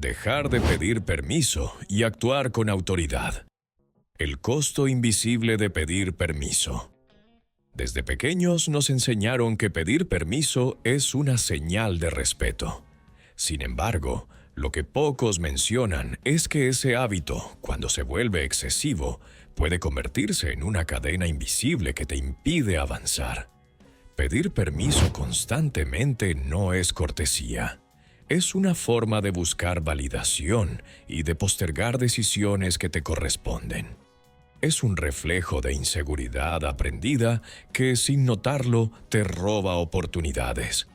Dejar de pedir permiso y actuar con autoridad. El costo invisible de pedir permiso. Desde pequeños nos enseñaron que pedir permiso es una señal de respeto. Sin embargo, lo que pocos mencionan es que ese hábito, cuando se vuelve excesivo, puede convertirse en una cadena invisible que te impide avanzar. Pedir permiso constantemente no es cortesía. Es una forma de buscar validación y de postergar decisiones que te corresponden. Es un reflejo de inseguridad aprendida que, sin notarlo, te roba oportunidades.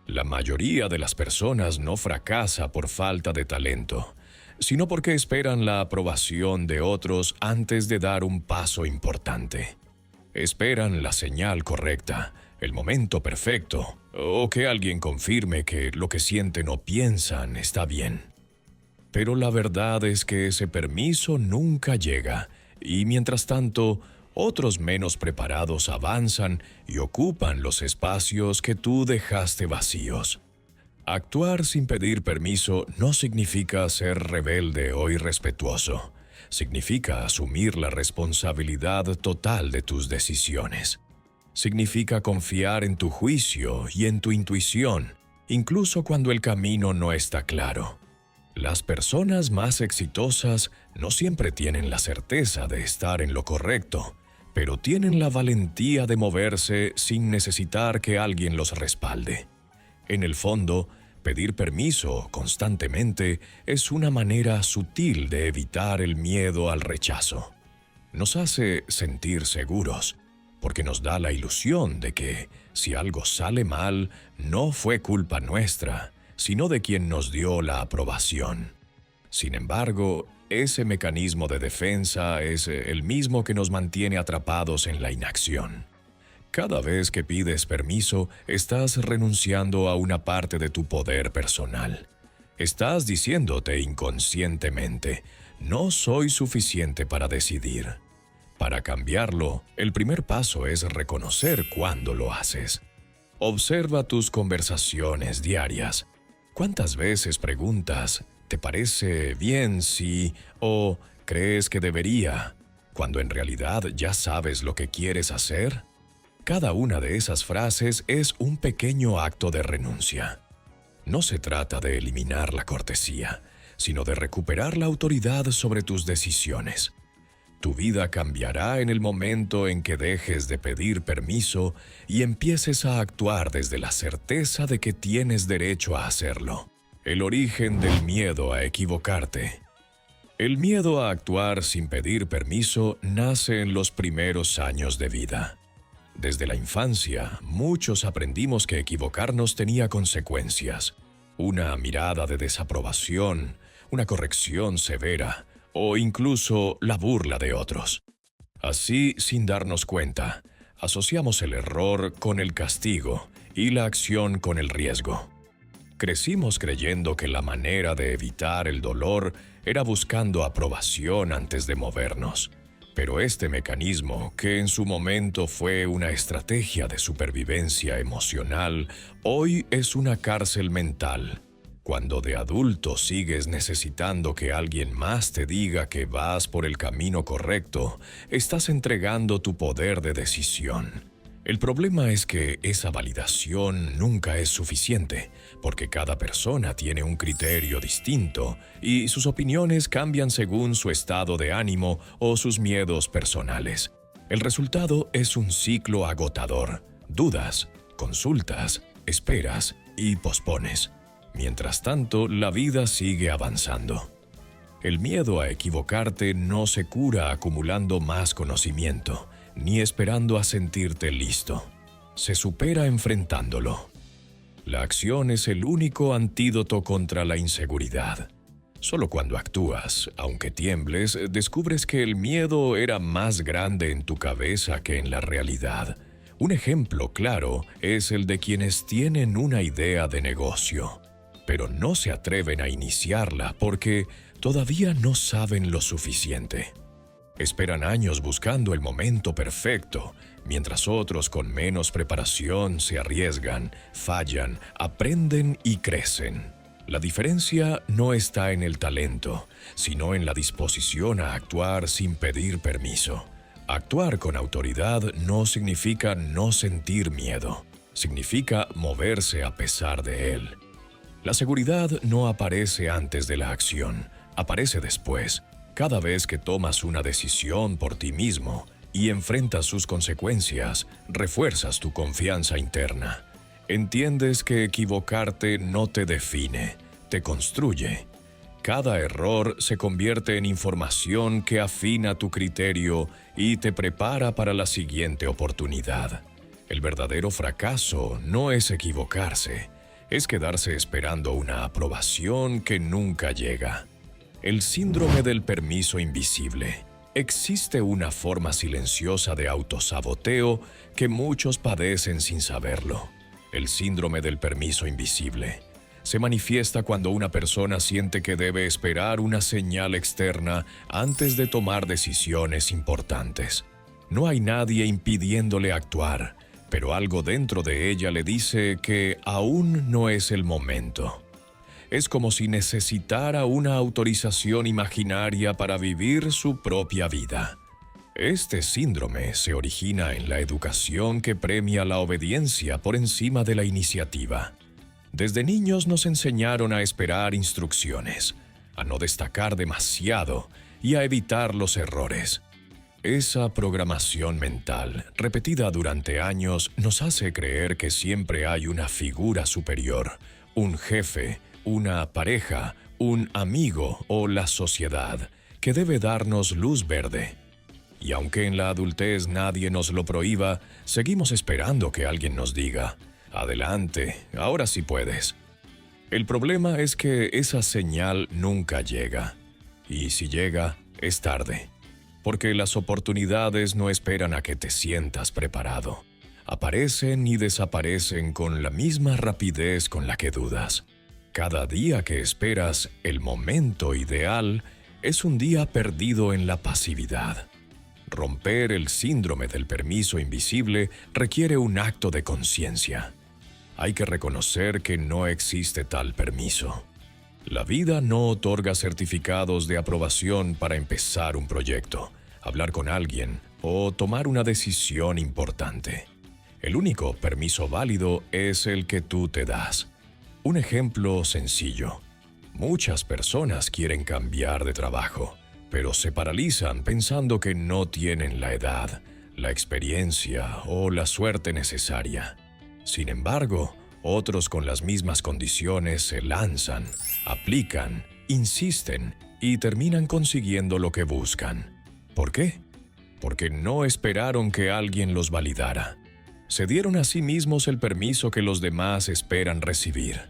La mayoría de las personas no fracasa por falta de talento, sino porque esperan la aprobación de otros antes de dar un paso importante. Esperan la señal correcta, el momento perfecto, o que alguien confirme que lo que sienten o piensan está bien. Pero la verdad es que ese permiso nunca llega, y mientras tanto, otros menos preparados avanzan y ocupan los espacios que tú dejaste vacíos. Actuar sin pedir permiso no significa ser rebelde o irrespetuoso. Significa asumir la responsabilidad total de tus decisiones. Significa confiar en tu juicio y en tu intuición, incluso cuando el camino no está claro. Las personas más exitosas no siempre tienen la certeza de estar en lo correcto, pero tienen la valentía de moverse sin necesitar que alguien los respalde. En el fondo, pedir permiso constantemente es una manera sutil de evitar el miedo al rechazo. Nos hace sentir seguros, porque nos da la ilusión de que, si algo sale mal, no fue culpa nuestra, sino de quien nos dio la aprobación. Sin embargo, ese mecanismo de defensa es el mismo que nos mantiene atrapados en la inacción. Cada vez que pides permiso, estás renunciando a una parte de tu poder personal. Estás diciéndote inconscientemente, no soy suficiente para decidir. Para cambiarlo, el primer paso es reconocer cuándo lo haces. Observa tus conversaciones diarias. ¿Cuántas veces preguntas, ¿te parece bien si o crees que debería, cuando en realidad ya sabes lo que quieres hacer? Cada una de esas frases es un pequeño acto de renuncia. No se trata de eliminar la cortesía, sino de recuperar la autoridad sobre tus decisiones. Tu vida cambiará en el momento en que dejes de pedir permiso y empieces a actuar desde la certeza de que tienes derecho a hacerlo. El origen del miedo a equivocarte. El miedo a actuar sin pedir permiso nace en los primeros años de vida. Desde la infancia, muchos aprendimos que equivocarnos tenía consecuencias. Una mirada de desaprobación, una corrección severa, o incluso la burla de otros. Así, sin darnos cuenta, asociamos el error con el castigo y la acción con el riesgo. Crecimos creyendo que la manera de evitar el dolor era buscando aprobación antes de movernos. Pero este mecanismo, que en su momento fue una estrategia de supervivencia emocional, hoy es una cárcel mental. Cuando de adulto sigues necesitando que alguien más te diga que vas por el camino correcto, estás entregando tu poder de decisión. El problema es que esa validación nunca es suficiente, porque cada persona tiene un criterio distinto y sus opiniones cambian según su estado de ánimo o sus miedos personales. El resultado es un ciclo agotador. Dudas, consultas, esperas y pospones. Mientras tanto, la vida sigue avanzando. El miedo a equivocarte no se cura acumulando más conocimiento, ni esperando a sentirte listo. Se supera enfrentándolo. La acción es el único antídoto contra la inseguridad. Solo cuando actúas, aunque tiembles, descubres que el miedo era más grande en tu cabeza que en la realidad. Un ejemplo claro es el de quienes tienen una idea de negocio, pero no se atreven a iniciarla porque todavía no saben lo suficiente. Esperan años buscando el momento perfecto, mientras otros con menos preparación se arriesgan, fallan, aprenden y crecen. La diferencia no está en el talento, sino en la disposición a actuar sin pedir permiso. Actuar con autoridad no significa no sentir miedo, significa moverse a pesar de él. La seguridad no aparece antes de la acción, aparece después, cada vez que tomas una decisión por ti mismo y enfrentas sus consecuencias, refuerzas tu confianza interna. Entiendes que equivocarte no te define, te construye. Cada error se convierte en información que afina tu criterio y te prepara para la siguiente oportunidad. El verdadero fracaso no es equivocarse, es quedarse esperando una aprobación que nunca llega. El síndrome del permiso invisible. Existe una forma silenciosa de autosaboteo que muchos padecen sin saberlo. El síndrome del permiso invisible se manifiesta cuando una persona siente que debe esperar una señal externa antes de tomar decisiones importantes. No hay nadie impidiéndole actuar, pero algo dentro de ella le dice que aún no es el momento. Es como si necesitara una autorización imaginaria para vivir su propia vida. Este síndrome se origina en la educación que premia la obediencia por encima de la iniciativa. Desde niños nos enseñaron a esperar instrucciones, a no destacar demasiado y a evitar los errores. Esa programación mental, repetida durante años, nos hace creer que siempre hay una figura superior, un jefe, una pareja, un amigo o la sociedad, que debe darnos luz verde. Y aunque en la adultez nadie nos lo prohíba, seguimos esperando que alguien nos diga: adelante, ahora sí puedes. El problema es que esa señal nunca llega. Y si llega, es tarde. Porque las oportunidades no esperan a que te sientas preparado. Aparecen y desaparecen con la misma rapidez con la que dudas. Cada día que esperas el momento ideal es un día perdido en la pasividad. Romper el síndrome del permiso invisible requiere un acto de conciencia. Hay que reconocer que no existe tal permiso. La vida no otorga certificados de aprobación para empezar un proyecto, hablar con alguien o tomar una decisión importante. El único permiso válido es el que tú te das. Un ejemplo sencillo. Muchas personas quieren cambiar de trabajo, pero se paralizan pensando que no tienen la edad, la experiencia o la suerte necesaria. Sin embargo, otros con las mismas condiciones se lanzan, aplican, insisten y terminan consiguiendo lo que buscan. ¿Por qué? Porque no esperaron que alguien los validara. Se dieron a sí mismos el permiso que los demás esperan recibir.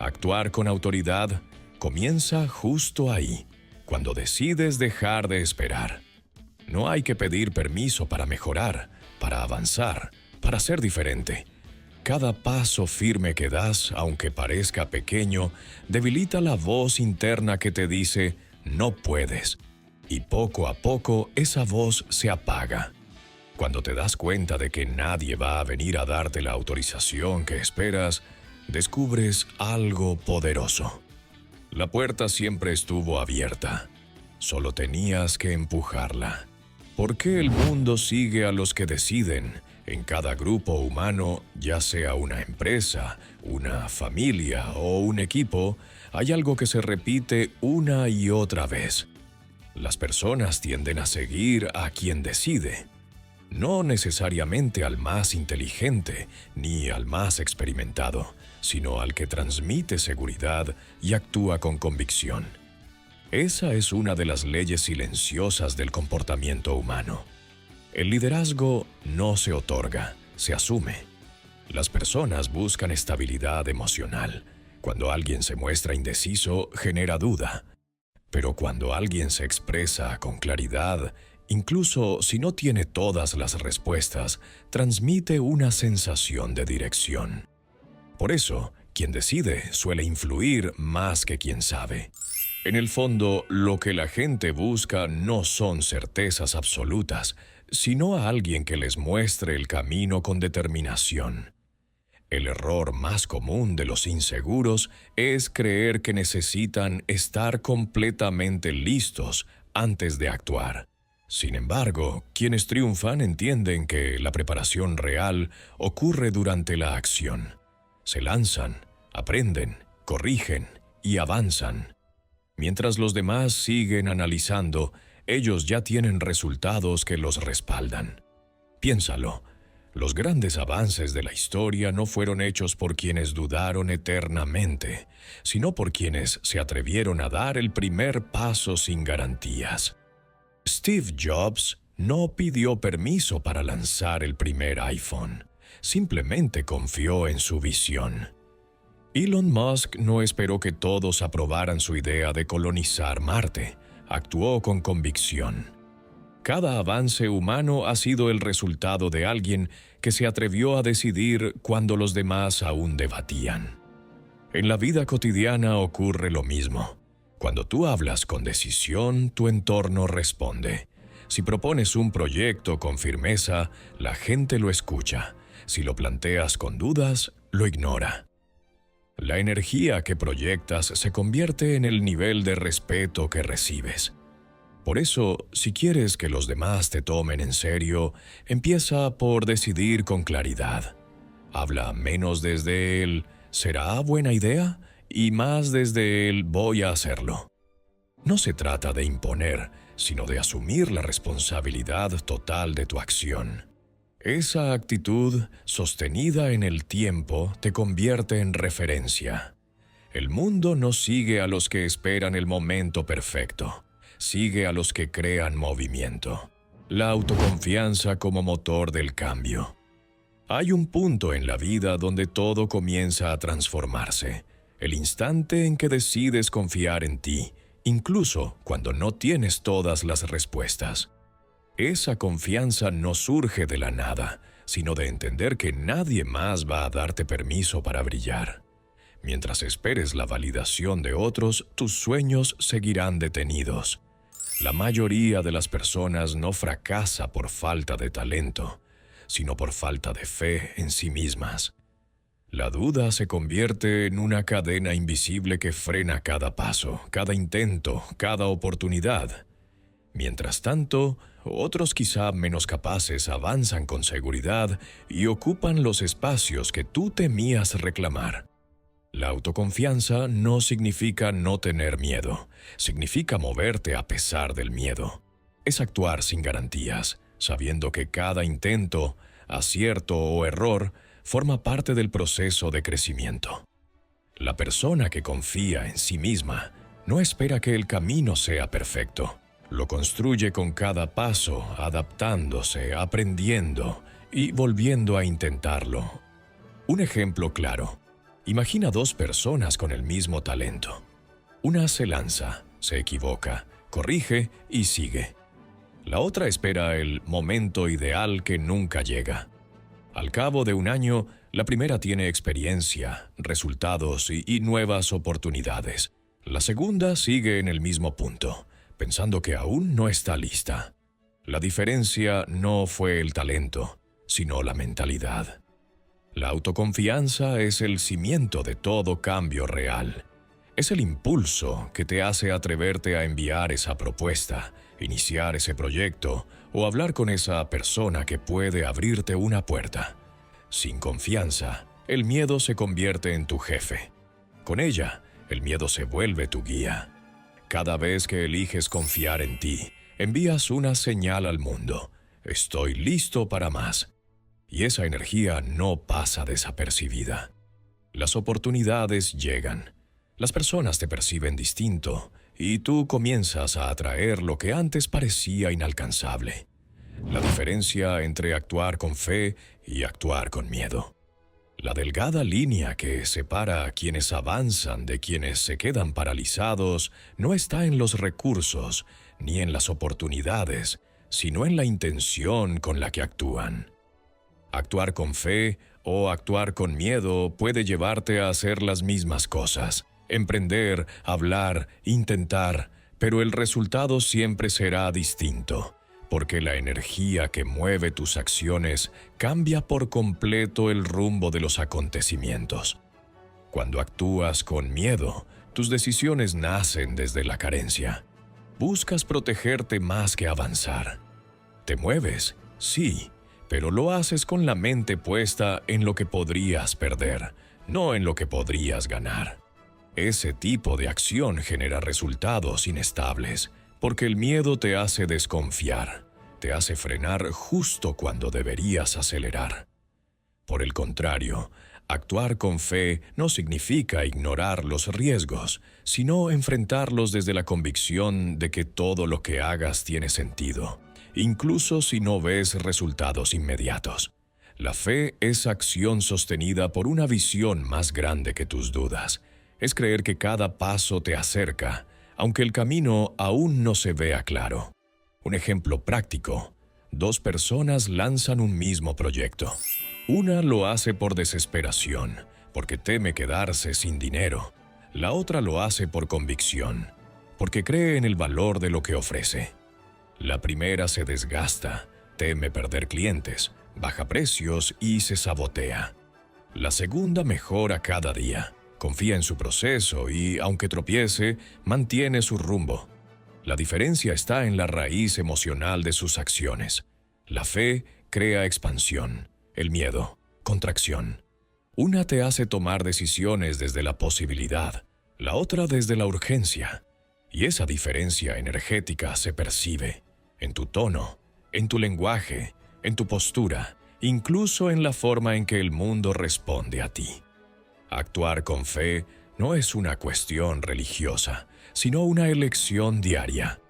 Actuar con autoridad comienza justo ahí, cuando decides dejar de esperar. No hay que pedir permiso para mejorar, para avanzar, para ser diferente. Cada paso firme que das, aunque parezca pequeño, debilita la voz interna que te dice «no puedes». Y poco a poco esa voz se apaga. Cuando te das cuenta de que nadie va a venir a darte la autorización que esperas, descubres algo poderoso. La puerta siempre estuvo abierta. Solo tenías que empujarla. ¿Por qué el mundo sigue a los que deciden? En cada grupo humano, ya sea una empresa, una familia o un equipo, hay algo que se repite una y otra vez. Las personas tienden a seguir a quien decide. No necesariamente al más inteligente ni al más experimentado, sino al que transmite seguridad y actúa con convicción. Esa es una de las leyes silenciosas del comportamiento humano. El liderazgo no se otorga, se asume. Las personas buscan estabilidad emocional. Cuando alguien se muestra indeciso, genera duda. Pero cuando alguien se expresa con claridad, incluso si no tiene todas las respuestas, transmite una sensación de dirección. Por eso, quien decide suele influir más que quien sabe. En el fondo, lo que la gente busca no son certezas absolutas, sino a alguien que les muestre el camino con determinación. El error más común de los inseguros es creer que necesitan estar completamente listos antes de actuar. Sin embargo, quienes triunfan entienden que la preparación real ocurre durante la acción. Se lanzan, aprenden, corrigen y avanzan. Mientras los demás siguen analizando, ellos ya tienen resultados que los respaldan. Piénsalo. Los grandes avances de la historia no fueron hechos por quienes dudaron eternamente, sino por quienes se atrevieron a dar el primer paso sin garantías. Steve Jobs no pidió permiso para lanzar el primer iPhone, simplemente confió en su visión. Elon Musk no esperó que todos aprobaran su idea de colonizar Marte, actuó con convicción. Cada avance humano ha sido el resultado de alguien que se atrevió a decidir cuando los demás aún debatían. En la vida cotidiana ocurre lo mismo. Cuando tú hablas con decisión, tu entorno responde. Si propones un proyecto con firmeza, la gente lo escucha. Si lo planteas con dudas, lo ignora. La energía que proyectas se convierte en el nivel de respeto que recibes. Por eso, si quieres que los demás te tomen en serio, empieza por decidir con claridad. Habla menos desde el ¿será buena idea? Y más desde el voy a hacerlo. No se trata de imponer, sino de asumir la responsabilidad total de tu acción. Esa actitud, sostenida en el tiempo, te convierte en referencia. El mundo no sigue a los que esperan el momento perfecto. Sigue a los que crean movimiento. La autoconfianza como motor del cambio. Hay un punto en la vida donde todo comienza a transformarse. El instante en que decides confiar en ti, incluso cuando no tienes todas las respuestas. Esa confianza no surge de la nada, sino de entender que nadie más va a darte permiso para brillar. Mientras esperes la validación de otros, tus sueños seguirán detenidos. La mayoría de las personas no fracasa por falta de talento, sino por falta de fe en sí mismas. La duda se convierte en una cadena invisible que frena cada paso, cada intento, cada oportunidad. Mientras tanto, otros quizá menos capaces avanzan con seguridad y ocupan los espacios que tú temías reclamar. La autoconfianza no significa no tener miedo, significa moverte a pesar del miedo. Es actuar sin garantías, sabiendo que cada intento, acierto o error forma parte del proceso de crecimiento. La persona que confía en sí misma no espera que el camino sea perfecto. Lo construye con cada paso, adaptándose, aprendiendo y volviendo a intentarlo. Un ejemplo claro. Imagina dos personas con el mismo talento. Una se lanza, se equivoca, corrige y sigue. La otra espera el momento ideal que nunca llega. Al cabo de un año, la primera tiene experiencia, resultados y nuevas oportunidades. La segunda sigue en el mismo punto, pensando que aún no está lista. La diferencia no fue el talento, sino la mentalidad. La autoconfianza es el cimiento de todo cambio real. Es el impulso que te hace atreverte a enviar esa propuesta, iniciar ese proyecto o hablar con esa persona que puede abrirte una puerta. Sin confianza, el miedo se convierte en tu jefe. Con ella, el miedo se vuelve tu guía. Cada vez que eliges confiar en ti, envías una señal al mundo. Estoy listo para más. Y esa energía no pasa desapercibida. Las oportunidades llegan. Las personas te perciben distinto y tú comienzas a atraer lo que antes parecía inalcanzable. La diferencia entre actuar con fe y actuar con miedo. La delgada línea que separa a quienes avanzan de quienes se quedan paralizados no está en los recursos ni en las oportunidades, sino en la intención con la que actúan. Actuar con fe o actuar con miedo puede llevarte a hacer las mismas cosas. Emprender, hablar, intentar, pero el resultado siempre será distinto, porque la energía que mueve tus acciones cambia por completo el rumbo de los acontecimientos. Cuando actúas con miedo, tus decisiones nacen desde la carencia. Buscas protegerte más que avanzar. Te mueves, sí, pero lo haces con la mente puesta en lo que podrías perder, no en lo que podrías ganar. Ese tipo de acción genera resultados inestables, porque el miedo te hace desconfiar, te hace frenar justo cuando deberías acelerar. Por el contrario, actuar con fe no significa ignorar los riesgos, sino enfrentarlos desde la convicción de que todo lo que hagas tiene sentido, incluso si no ves resultados inmediatos. La fe es acción sostenida por una visión más grande que tus dudas. Es creer que cada paso te acerca, aunque el camino aún no se vea claro. Un ejemplo práctico: 2 personas lanzan un mismo proyecto. Una lo hace por desesperación, porque teme quedarse sin dinero. La otra lo hace por convicción, porque cree en el valor de lo que ofrece. La primera se desgasta, teme perder clientes, baja precios y se sabotea. La segunda mejora cada día, confía en su proceso y, aunque tropiece, mantiene su rumbo. La diferencia está en la raíz emocional de sus acciones. La fe crea expansión, el miedo, contracción. Una te hace tomar decisiones desde la posibilidad, la otra desde la urgencia. Y esa diferencia energética se percibe en tu tono, en tu lenguaje, en tu postura, incluso en la forma en que el mundo responde a ti. Actuar con fe no es una cuestión religiosa, sino una elección diaria.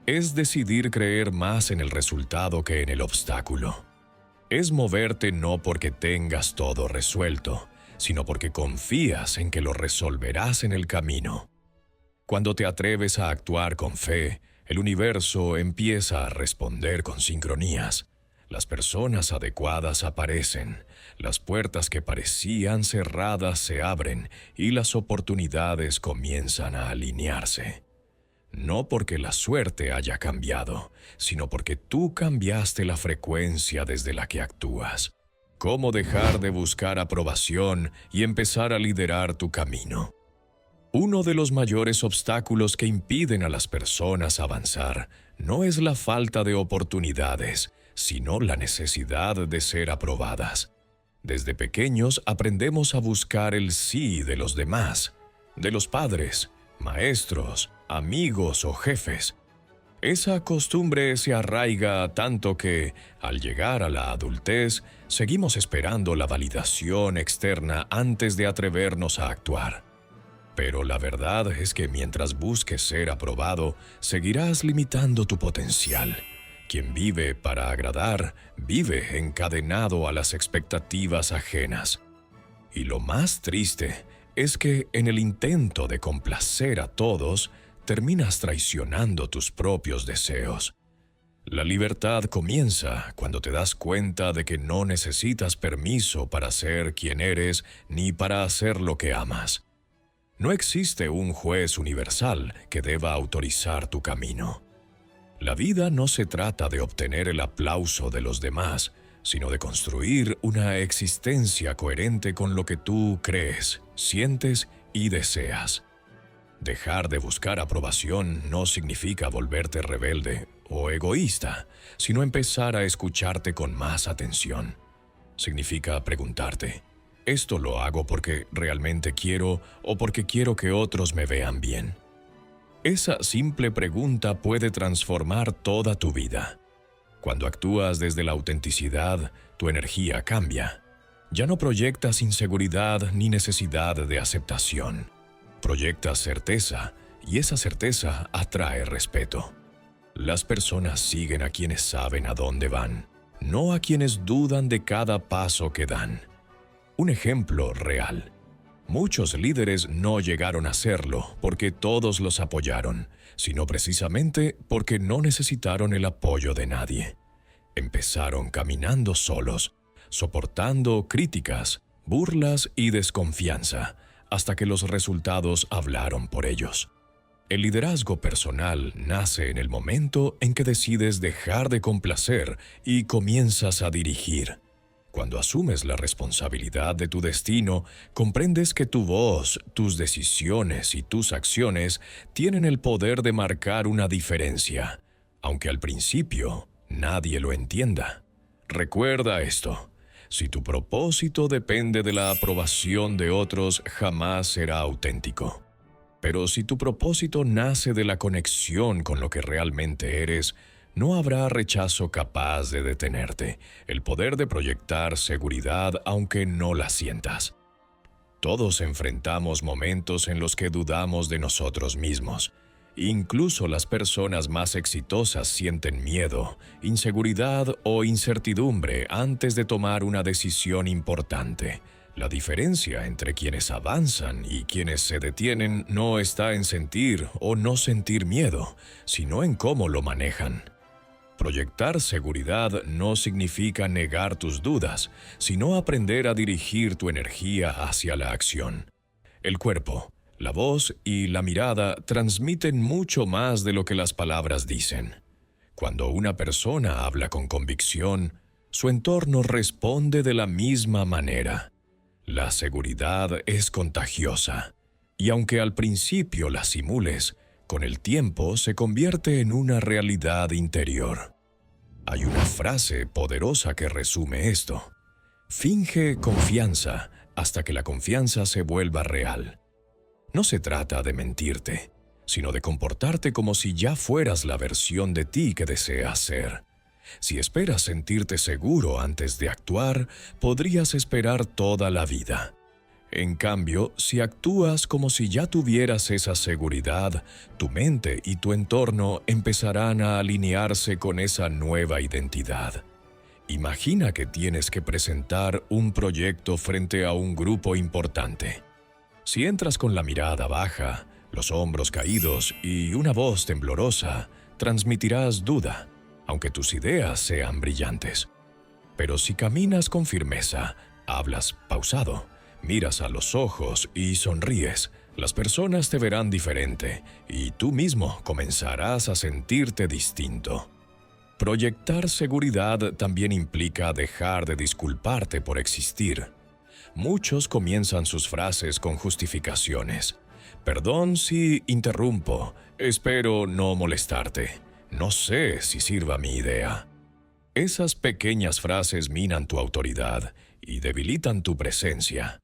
Es decidir creer más en el resultado que en el obstáculo. Es moverte no porque tengas todo resuelto, sino porque confías en que lo resolverás en el camino. Cuando te atreves a actuar con fe, el universo empieza a responder con sincronías. Las personas adecuadas aparecen, las puertas que parecían cerradas se abren y las oportunidades comienzan a alinearse. No porque la suerte haya cambiado, sino porque tú cambiaste la frecuencia desde la que actúas. ¿Cómo dejar de buscar aprobación y empezar a liderar tu camino? Uno de los mayores obstáculos que impiden a las personas avanzar no es la falta de oportunidades, sino la necesidad de ser aprobadas. Desde pequeños aprendemos a buscar el sí de los demás, de los padres, maestros, amigos o jefes. Esa costumbre se arraiga tanto que, al llegar a la adultez, seguimos esperando la validación externa antes de atrevernos a actuar. Pero la verdad es que mientras busques ser aprobado, seguirás limitando tu potencial. Quien vive para agradar, vive encadenado a las expectativas ajenas. Y lo más triste es que en el intento de complacer a todos, terminas traicionando tus propios deseos. La libertad comienza cuando te das cuenta de que no necesitas permiso para ser quien eres ni para hacer lo que amas. No existe un juez universal que deba autorizar tu camino. La vida no se trata de obtener el aplauso de los demás, sino de construir una existencia coherente con lo que tú crees, sientes y deseas. Dejar de buscar aprobación no significa volverte rebelde o egoísta, sino empezar a escucharte con más atención. Significa preguntarte: ¿esto lo hago porque realmente quiero o porque quiero que otros me vean bien? Esa simple pregunta puede transformar toda tu vida. Cuando actúas desde la autenticidad, tu energía cambia. Ya no proyectas inseguridad ni necesidad de aceptación. Proyectas certeza, y esa certeza atrae respeto. Las personas siguen a quienes saben a dónde van, no a quienes dudan de cada paso que dan. Un ejemplo real. Muchos líderes no llegaron a serlo porque todos los apoyaron, sino precisamente porque no necesitaron el apoyo de nadie. Empezaron caminando solos, soportando críticas, burlas y desconfianza, hasta que los resultados hablaron por ellos. El liderazgo personal nace en el momento en que decides dejar de complacer y comienzas a dirigir. Cuando asumes la responsabilidad de tu destino, comprendes que tu voz, tus decisiones y tus acciones tienen el poder de marcar una diferencia, aunque al principio nadie lo entienda. Recuerda esto: si tu propósito depende de la aprobación de otros, jamás será auténtico. Pero si tu propósito nace de la conexión con lo que realmente eres, no habrá rechazo capaz de detenerte, el poder de proyectar seguridad aunque no la sientas. Todos enfrentamos momentos en los que dudamos de nosotros mismos. Incluso las personas más exitosas sienten miedo, inseguridad o incertidumbre antes de tomar una decisión importante. La diferencia entre quienes avanzan y quienes se detienen no está en sentir o no sentir miedo, sino en cómo lo manejan. Proyectar seguridad no significa negar tus dudas, sino aprender a dirigir tu energía hacia la acción. El cuerpo, la voz y la mirada transmiten mucho más de lo que las palabras dicen. Cuando una persona habla con convicción, su entorno responde de la misma manera. La seguridad es contagiosa, y aunque al principio la simules, con el tiempo se convierte en una realidad interior. Hay una frase poderosa que resume esto: finge confianza hasta que la confianza se vuelva real. No se trata de mentirte, sino de comportarte como si ya fueras la versión de ti que deseas ser. Si esperas sentirte seguro antes de actuar, podrías esperar toda la vida. En cambio, si actúas como si ya tuvieras esa seguridad, tu mente y tu entorno empezarán a alinearse con esa nueva identidad. Imagina que tienes que presentar un proyecto frente a un grupo importante. Si entras con la mirada baja, los hombros caídos y una voz temblorosa, transmitirás duda, aunque tus ideas sean brillantes. Pero si caminas con firmeza, hablas pausado, miras a los ojos y sonríes, las personas te verán diferente y tú mismo comenzarás a sentirte distinto. Proyectar seguridad también implica dejar de disculparte por existir. Muchos comienzan sus frases con justificaciones. Perdón si interrumpo, espero no molestarte. No sé si sirva mi idea. Esas pequeñas frases minan tu autoridad y debilitan tu presencia.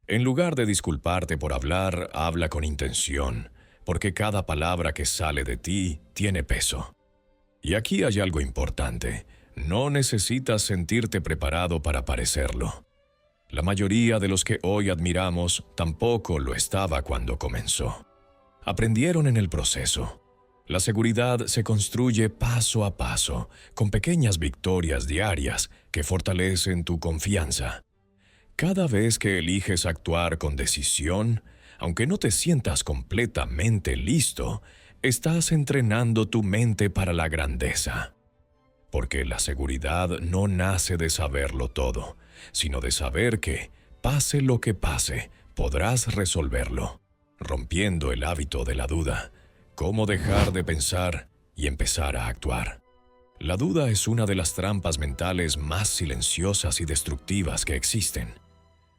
En lugar de disculparte por hablar, habla con intención, porque cada palabra que sale de ti tiene peso. Y aquí hay algo importante: no necesitas sentirte preparado para parecerlo. La mayoría de los que hoy admiramos tampoco lo estaba cuando comenzó. Aprendieron en el proceso. La seguridad se construye paso a paso, con pequeñas victorias diarias que fortalecen tu confianza. Cada vez que eliges actuar con decisión, aunque no te sientas completamente listo, estás entrenando tu mente para la grandeza. Porque la seguridad no nace de saberlo todo, sino de saber que, pase lo que pase, podrás resolverlo, rompiendo el hábito de la duda. Cómo dejar de pensar y empezar a actuar. La duda es una de las trampas mentales más silenciosas y destructivas que existen.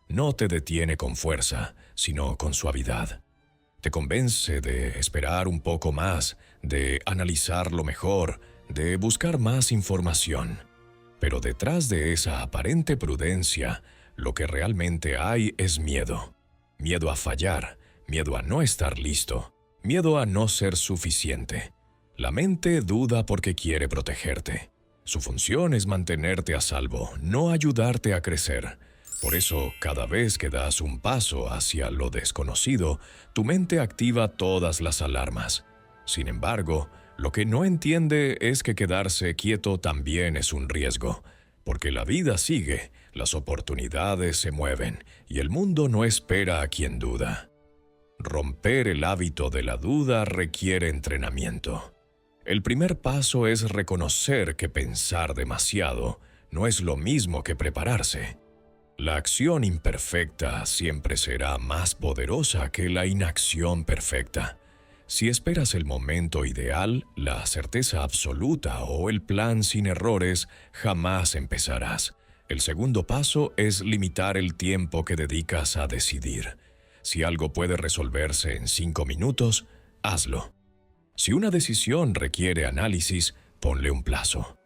No te detiene con fuerza, sino con suavidad. Te convence de esperar un poco más, de analizarlo mejor, de buscar más información. Pero detrás de esa aparente prudencia, lo que realmente hay es miedo. Miedo a fallar, miedo a no estar listo. Miedo a no ser suficiente. La mente duda porque quiere protegerte. Su función es mantenerte a salvo, no ayudarte a crecer. Por eso, cada vez que das un paso hacia lo desconocido, tu mente activa todas las alarmas. Sin embargo, lo que no entiende es que quedarse quieto también es un riesgo, porque la vida sigue, las oportunidades se mueven, y el mundo no espera a quien duda. Romper el hábito de la duda requiere entrenamiento. El primer paso es reconocer que pensar demasiado no es lo mismo que prepararse. La acción imperfecta siempre será más poderosa que la inacción perfecta. Si esperas el momento ideal, la certeza absoluta o el plan sin errores, jamás empezarás. El segundo paso es limitar el tiempo que dedicas a decidir. Si algo puede resolverse en 5 minutos, hazlo. Si una decisión requiere análisis, ponle un plazo.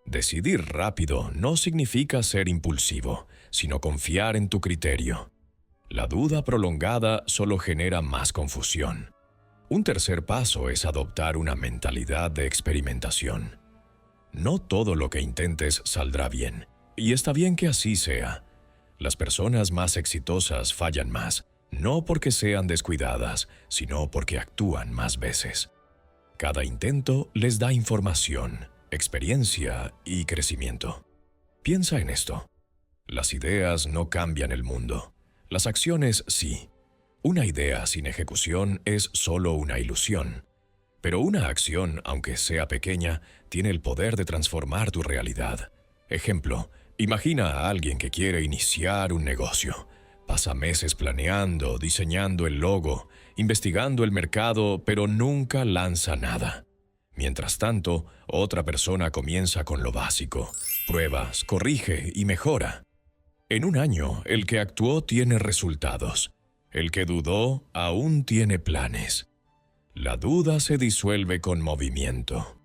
Decidir rápido no significa ser impulsivo, sino confiar en tu criterio. La duda prolongada solo genera más confusión. Un tercer paso es adoptar una mentalidad de experimentación. No todo lo que intentes saldrá bien, y está bien que así sea. Las personas más exitosas fallan más, no porque sean descuidadas, sino porque actúan más veces. Cada intento les da información, experiencia y crecimiento. Piensa en esto. Las ideas no cambian el mundo. Las acciones sí. Una idea sin ejecución es solo una ilusión. Pero una acción, aunque sea pequeña, tiene el poder de transformar tu realidad. Ejemplo, imagina a alguien que quiere iniciar un negocio. Pasa meses planeando, diseñando el logo, investigando el mercado, pero nunca lanza nada. Mientras tanto, otra persona comienza con lo básico, pruebas, corrige y mejora. En un año, el que actuó tiene resultados. El que dudó aún tiene planes. La duda se disuelve con movimiento.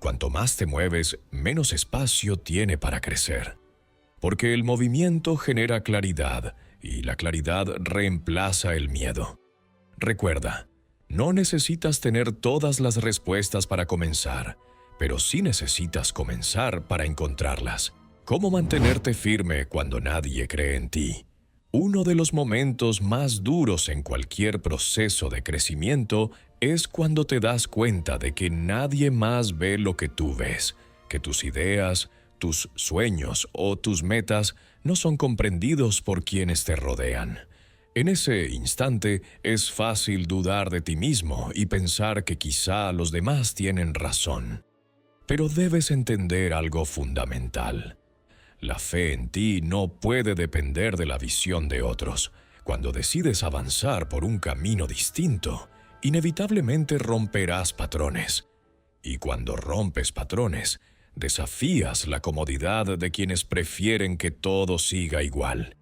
Cuanto más te mueves, menos espacio tiene para crecer. Porque el movimiento genera claridad y la claridad reemplaza el miedo. Recuerda, no necesitas tener todas las respuestas para comenzar, pero sí necesitas comenzar para encontrarlas. ¿Cómo mantenerte firme cuando nadie cree en ti? Uno de los momentos más duros en cualquier proceso de crecimiento es cuando te das cuenta de que nadie más ve lo que tú ves, que tus ideas, tus sueños o tus metas no son comprendidos por quienes te rodean. En ese instante es fácil dudar de ti mismo y pensar que quizá los demás tienen razón. Pero debes entender algo fundamental. La fe en ti no puede depender de la visión de otros. Cuando decides avanzar por un camino distinto, inevitablemente romperás patrones. Y cuando rompes patrones, desafías la comodidad de quienes prefieren que todo siga igual.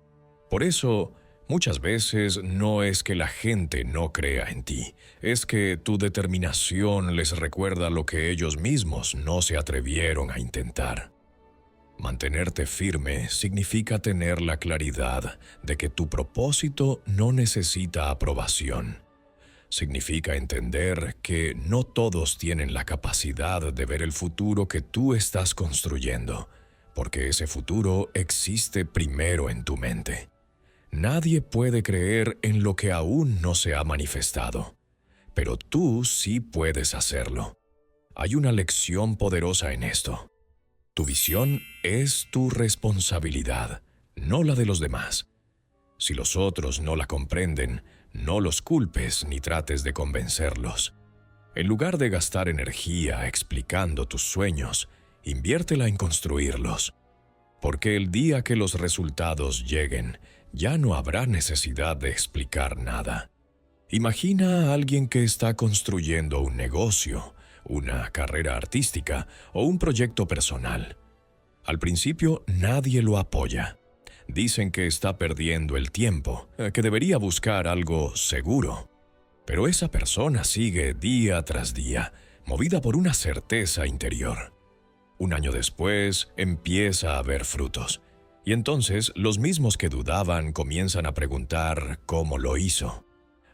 Por eso, muchas veces no es que la gente no crea en ti, es que tu determinación les recuerda lo que ellos mismos no se atrevieron a intentar. Mantenerte firme significa tener la claridad de que tu propósito no necesita aprobación. Significa entender que no todos tienen la capacidad de ver el futuro que tú estás construyendo, porque ese futuro existe primero en tu mente. Nadie puede creer en lo que aún no se ha manifestado, pero tú sí puedes hacerlo. Hay una lección poderosa en esto. Tu visión es tu responsabilidad, no la de los demás. Si los otros no la comprenden, no los culpes ni trates de convencerlos. En lugar de gastar energía explicando tus sueños, inviértela en construirlos. Porque el día que los resultados lleguen, ya no habrá necesidad de explicar nada. Imagina a alguien que está construyendo un negocio, una carrera artística o un proyecto personal. Al principio nadie lo apoya. Dicen que está perdiendo el tiempo, que debería buscar algo seguro. Pero esa persona sigue día tras día, movida por una certeza interior. Un año después empieza a ver frutos. Y entonces los mismos que dudaban comienzan a preguntar cómo lo hizo.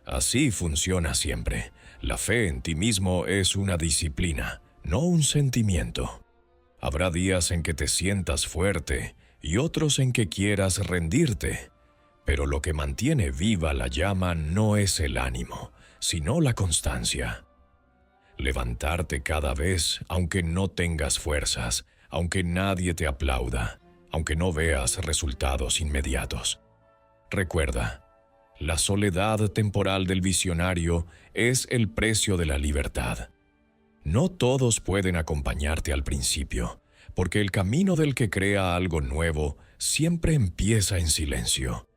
Así funciona siempre. La fe en ti mismo es una disciplina, no un sentimiento. Habrá días en que te sientas fuerte y otros en que quieras rendirte. Pero lo que mantiene viva la llama no es el ánimo, sino la constancia. Levantarte cada vez, aunque no tengas fuerzas, aunque nadie te aplauda, aunque no veas resultados inmediatos. Recuerda, la soledad temporal del visionario es el precio de la libertad. No todos pueden acompañarte al principio, porque el camino del que crea algo nuevo siempre empieza en silencio.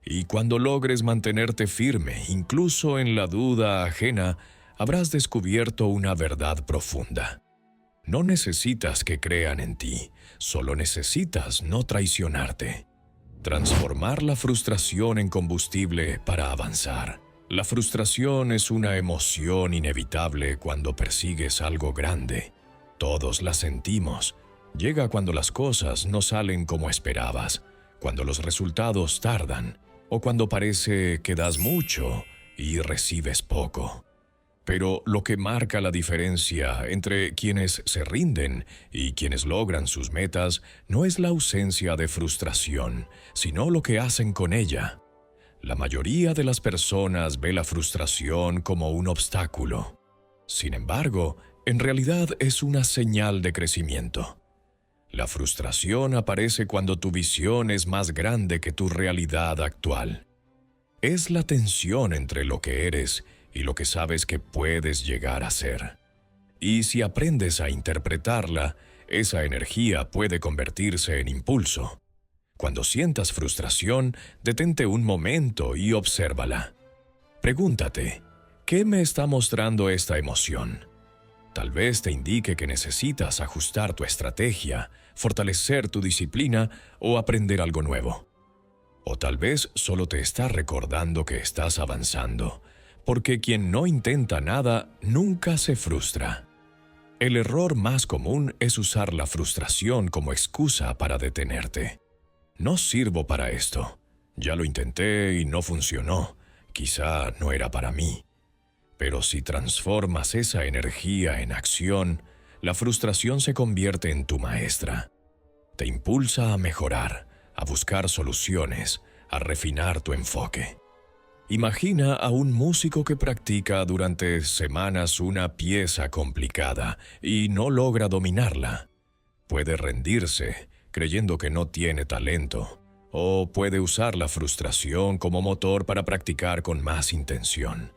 Y cuando logres mantenerte firme, incluso en la duda ajena, habrás descubierto una verdad profunda. No necesitas que crean en ti, solo necesitas no traicionarte. Transformar la frustración en combustible para avanzar. La frustración es una emoción inevitable cuando persigues algo grande. Todos la sentimos. Llega cuando las cosas no salen como esperabas, cuando los resultados tardan, o cuando parece que das mucho y recibes poco. Pero lo que marca la diferencia entre quienes se rinden y quienes logran sus metas no es la ausencia de frustración, sino lo que hacen con ella. La mayoría de las personas ve la frustración como un obstáculo. Sin embargo, en realidad es una señal de crecimiento. La frustración aparece cuando tu visión es más grande que tu realidad actual. Es la tensión entre lo que eres y lo que sabes que puedes llegar a ser. Y si aprendes a interpretarla, esa energía puede convertirse en impulso. Cuando sientas frustración, detente un momento y obsérvala. Pregúntate, ¿qué me está mostrando esta emoción? Tal vez te indique que necesitas ajustar tu estrategia, fortalecer tu disciplina o aprender algo nuevo. O tal vez solo te está recordando que estás avanzando, porque quien no intenta nada nunca se frustra. El error más común es usar la frustración como excusa para detenerte. No sirvo para esto. Ya lo intenté y no funcionó. Quizá no era para mí. Pero si transformas esa energía en acción, la frustración se convierte en tu maestra. Te impulsa a mejorar, a buscar soluciones, a refinar tu enfoque. Imagina a un músico que practica durante semanas una pieza complicada y no logra dominarla. Puede rendirse, creyendo que no tiene talento, o puede usar la frustración como motor para practicar con más intención.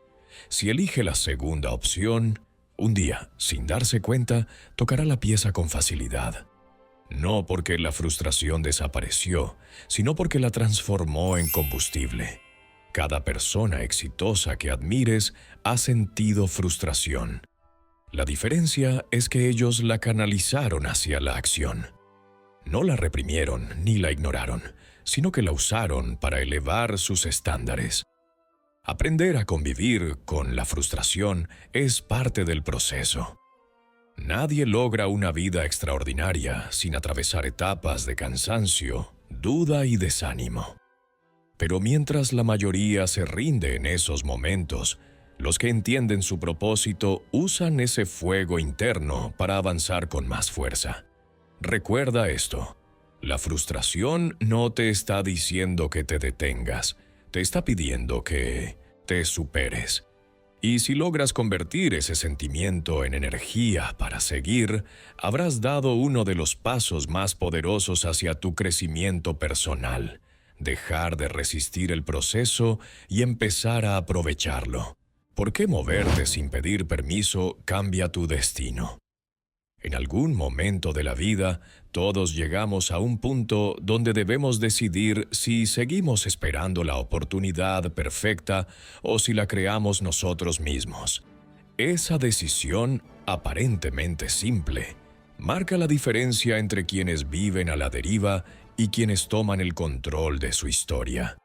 Si elige la segunda opción, un día, sin darse cuenta, tocará la pieza con facilidad. No porque la frustración desapareció, sino porque la transformó en combustible. Cada persona exitosa que admires ha sentido frustración. La diferencia es que ellos la canalizaron hacia la acción. No la reprimieron ni la ignoraron, sino que la usaron para elevar sus estándares. Aprender a convivir con la frustración es parte del proceso. Nadie logra una vida extraordinaria sin atravesar etapas de cansancio, duda y desánimo. Pero mientras la mayoría se rinde en esos momentos, los que entienden su propósito usan ese fuego interno para avanzar con más fuerza. Recuerda esto: la frustración no te está diciendo que te detengas, te está pidiendo que te superes. Y si logras convertir ese sentimiento en energía para seguir, habrás dado uno de los pasos más poderosos hacia tu crecimiento personal. Dejar de resistir el proceso y empezar a aprovecharlo. ¿Por qué moverte sin pedir permiso cambia tu destino? En algún momento de la vida, todos llegamos a un punto donde debemos decidir si seguimos esperando la oportunidad perfecta o si la creamos nosotros mismos. Esa decisión, aparentemente simple, marca la diferencia entre quienes viven a la deriva y quienes toman el control de su historia.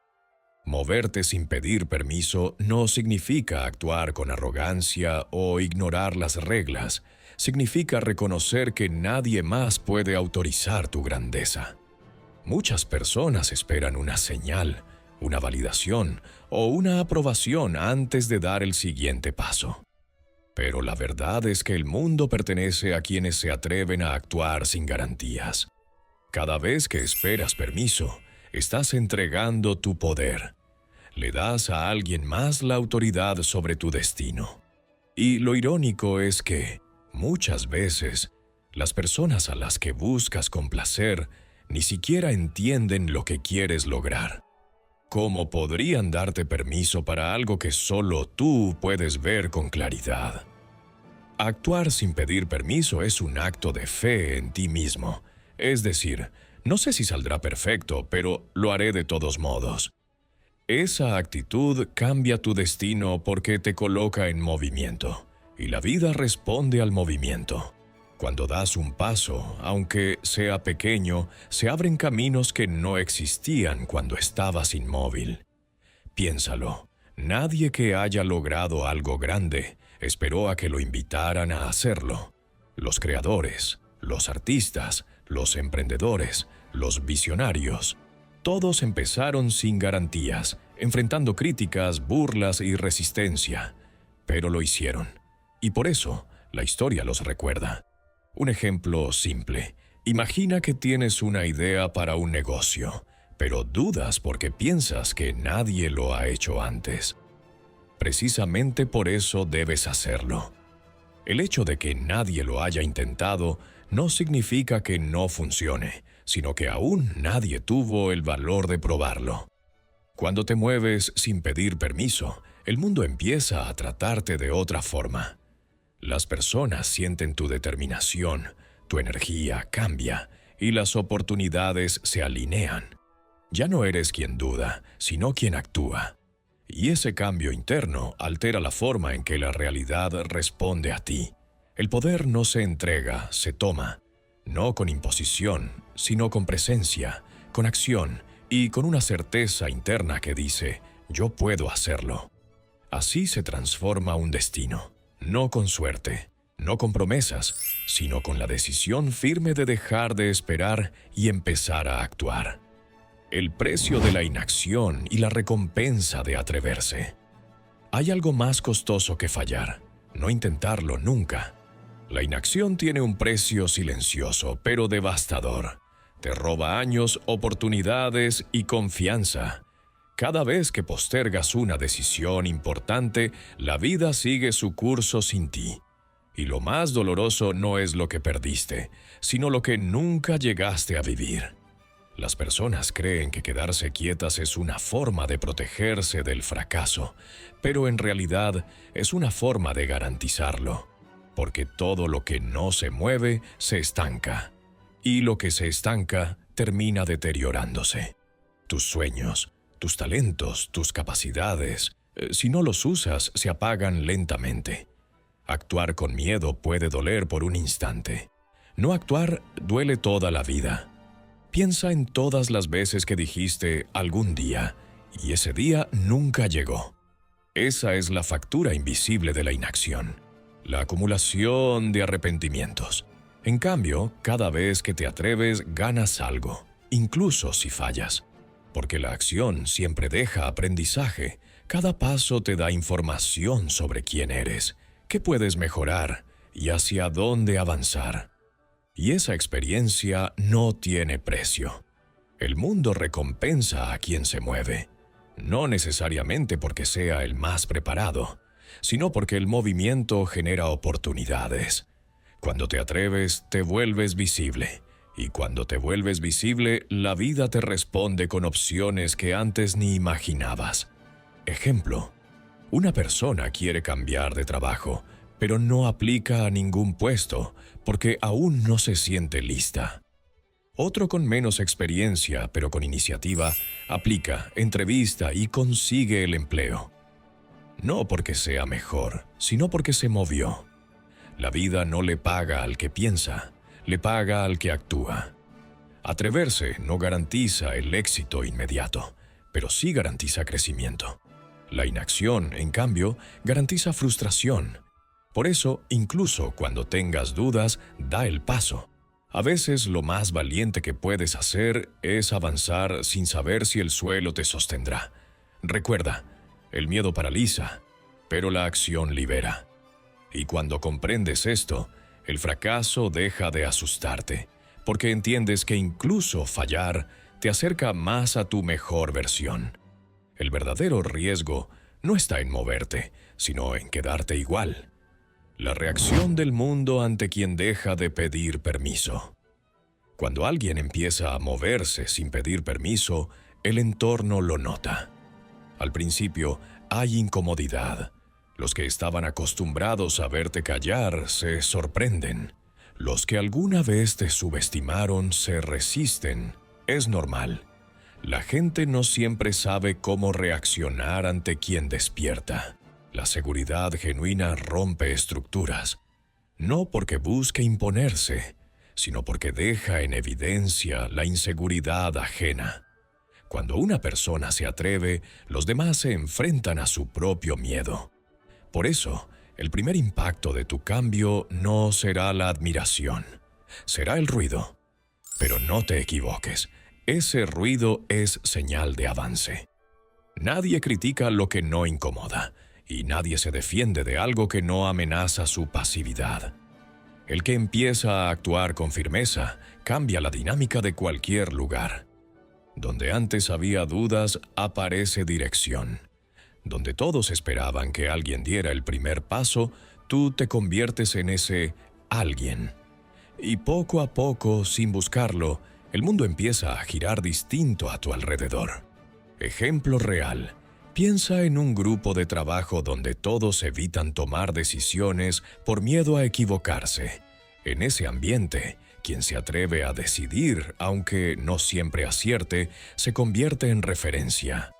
Moverte sin pedir permiso no significa actuar con arrogancia o ignorar las reglas. Significa reconocer que nadie más puede autorizar tu grandeza. Muchas personas esperan una señal, una validación o una aprobación antes de dar el siguiente paso. Pero la verdad es que el mundo pertenece a quienes se atreven a actuar sin garantías. Cada vez que esperas permiso, estás entregando tu poder. Le das a alguien más la autoridad sobre tu destino. Y lo irónico es que, muchas veces, las personas a las que buscas complacer ni siquiera entienden lo que quieres lograr. ¿Cómo podrían darte permiso para algo que solo tú puedes ver con claridad? Actuar sin pedir permiso es un acto de fe en ti mismo. Es decir, no sé si saldrá perfecto, pero lo haré de todos modos. Esa actitud cambia tu destino porque te coloca en movimiento. y la vida responde al movimiento. Cuando das un paso, aunque sea pequeño, se abren caminos que no existían cuando estabas inmóvil. Piénsalo, nadie que haya logrado algo grande esperó a que lo invitaran a hacerlo. Los creadores, los artistas, los emprendedores, los visionarios, todos empezaron sin garantías, enfrentando críticas, burlas y resistencia. Pero lo hicieron, y por eso la historia los recuerda. Un ejemplo simple. Imagina que tienes una idea para un negocio, pero dudas porque piensas que nadie lo ha hecho antes. Precisamente por eso debes hacerlo. El hecho de que nadie lo haya intentado no significa que no funcione, sino que aún nadie tuvo el valor de probarlo. Cuando te mueves sin pedir permiso, el mundo empieza a tratarte de otra forma. Las personas sienten tu determinación, tu energía cambia y las oportunidades se alinean. Ya no eres quien duda, sino quien actúa. Y ese cambio interno altera la forma en que la realidad responde a ti. El poder no se entrega, se toma, no con imposición, sino con presencia, con acción y con una certeza interna que dice, yo puedo hacerlo. Así se transforma un destino. No con suerte, no con promesas, sino con la decisión firme de dejar de esperar y empezar a actuar. El precio de la inacción y la recompensa de atreverse. Hay algo más costoso que fallar, no intentarlo nunca. La inacción tiene un precio silencioso, pero devastador. Te roba años, oportunidades y confianza. Cada vez que postergas una decisión importante, la vida sigue su curso sin ti. Y lo más doloroso no es lo que perdiste, sino lo que nunca llegaste a vivir. Las personas creen que quedarse quietas es una forma de protegerse del fracaso, pero en realidad es una forma de garantizarlo, porque todo lo que no se mueve se estanca, y lo que se estanca termina deteriorándose. Tus sueños, tus talentos, tus capacidades, si no los usas, se apagan lentamente. Actuar con miedo puede doler por un instante. No actuar duele toda la vida. Piensa en todas las veces que dijiste algún día, y ese día nunca llegó. Esa es la factura invisible de la inacción, la acumulación de arrepentimientos. En cambio, cada vez que te atreves, ganas algo, incluso si fallas. Porque la acción siempre deja aprendizaje. Cada paso te da información sobre quién eres, qué puedes mejorar y hacia dónde avanzar. Y esa experiencia no tiene precio. El mundo recompensa a quien se mueve, no necesariamente porque sea el más preparado, sino porque el movimiento genera oportunidades. Cuando te atreves, te vuelves visible. Y cuando te vuelves visible, la vida te responde con opciones que antes ni imaginabas. Ejemplo, una persona quiere cambiar de trabajo, pero no aplica a ningún puesto porque aún no se siente lista. Otro con menos experiencia, pero con iniciativa, aplica, entrevista y consigue el empleo. No porque sea mejor, sino porque se movió. La vida no le paga al que piensa, le paga al que actúa. Atreverse no garantiza el éxito inmediato, pero sí garantiza crecimiento. La inacción, en cambio, garantiza frustración. Por eso, incluso cuando tengas dudas, da el paso. A veces lo más valiente que puedes hacer es avanzar sin saber si el suelo te sostendrá. Recuerda, el miedo paraliza, pero la acción libera. Y cuando comprendes esto, el fracaso deja de asustarte, porque entiendes que incluso fallar te acerca más a tu mejor versión. El verdadero riesgo no está en moverte, sino en quedarte igual. La reacción del mundo ante quien deja de pedir permiso. Cuando alguien empieza a moverse sin pedir permiso, el entorno lo nota. Al principio hay incomodidad. Los que estaban acostumbrados a verte callar se sorprenden. Los que alguna vez te subestimaron se resisten. Es normal. La gente no siempre sabe cómo reaccionar ante quien despierta. La seguridad genuina rompe estructuras, no porque busque imponerse, sino porque deja en evidencia la inseguridad ajena. Cuando una persona se atreve, los demás se enfrentan a su propio miedo. Por eso, el primer impacto de tu cambio no será la admiración, será el ruido. Pero no te equivoques, ese ruido es señal de avance. Nadie critica lo que no incomoda, y nadie se defiende de algo que no amenaza su pasividad. El que empieza a actuar con firmeza cambia la dinámica de cualquier lugar. Donde antes había dudas, aparece dirección. Donde todos esperaban que alguien diera el primer paso, tú te conviertes en ese alguien. Y poco a poco, sin buscarlo, el mundo empieza a girar distinto a tu alrededor. Ejemplo real. Piensa en un grupo de trabajo donde todos evitan tomar decisiones por miedo a equivocarse. En ese ambiente, quien se atreve a decidir, aunque no siempre acierte, se convierte en referencia.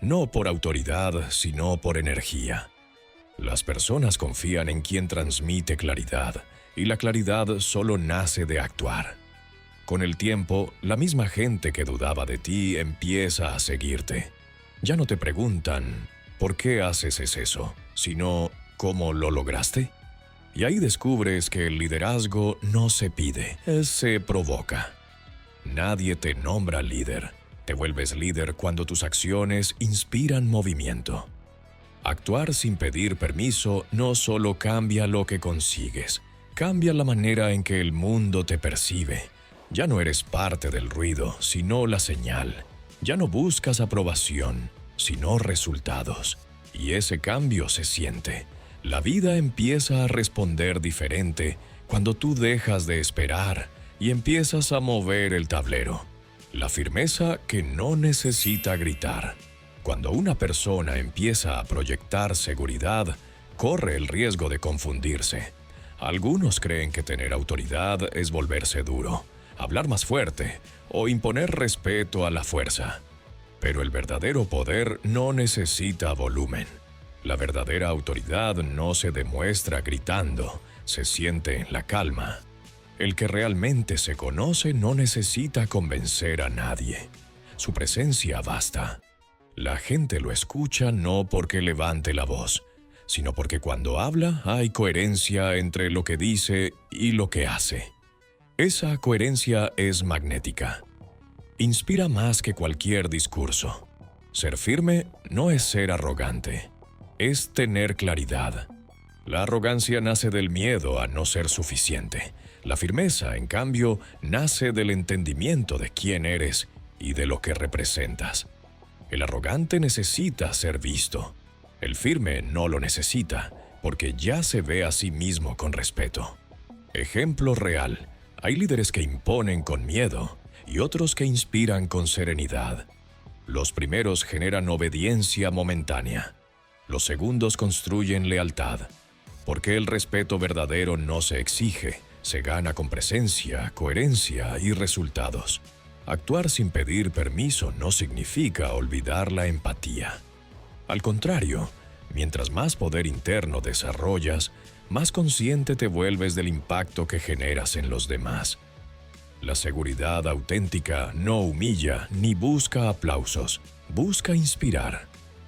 No por autoridad, sino por energía. Las personas confían en quien transmite claridad, y la claridad solo nace de actuar. Con el tiempo, la misma gente que dudaba de ti empieza a seguirte. Ya no te preguntan, ¿por qué haces eso?, sino, ¿cómo lo lograste? Y ahí descubres que el liderazgo no se pide, se provoca. Nadie te nombra líder. Te vuelves líder cuando tus acciones inspiran movimiento. Actuar sin pedir permiso no solo cambia lo que consigues, cambia la manera en que el mundo te percibe. Ya no eres parte del ruido, sino la señal. Ya no buscas aprobación, sino resultados. Y ese cambio se siente. La vida empieza a responder diferente cuando tú dejas de esperar y empiezas a mover el tablero. La firmeza que no necesita gritar. Cuando una persona empieza a proyectar seguridad, corre el riesgo de confundirse. Algunos creen que tener autoridad es volverse duro, hablar más fuerte o imponer respeto a la fuerza. Pero el verdadero poder no necesita volumen. La verdadera autoridad no se demuestra gritando, se siente en la calma. El que realmente se conoce no necesita convencer a nadie. Su presencia basta. La gente lo escucha no porque levante la voz, sino porque cuando habla hay coherencia entre lo que dice y lo que hace. Esa coherencia es magnética. Inspira más que cualquier discurso. Ser firme no es ser arrogante, es tener claridad. La arrogancia nace del miedo a no ser suficiente. La firmeza, en cambio, nace del entendimiento de quién eres y de lo que representas. El arrogante necesita ser visto. El firme no lo necesita, porque ya se ve a sí mismo con respeto. Ejemplo real. Hay líderes que imponen con miedo y otros que inspiran con serenidad. Los primeros generan obediencia momentánea. Los segundos construyen lealtad. Porque el respeto verdadero no se exige, se gana con presencia, coherencia y resultados. Actuar sin pedir permiso no significa olvidar la empatía. Al contrario, mientras más poder interno desarrollas, más consciente te vuelves del impacto que generas en los demás. La seguridad auténtica no humilla ni busca aplausos, busca inspirar.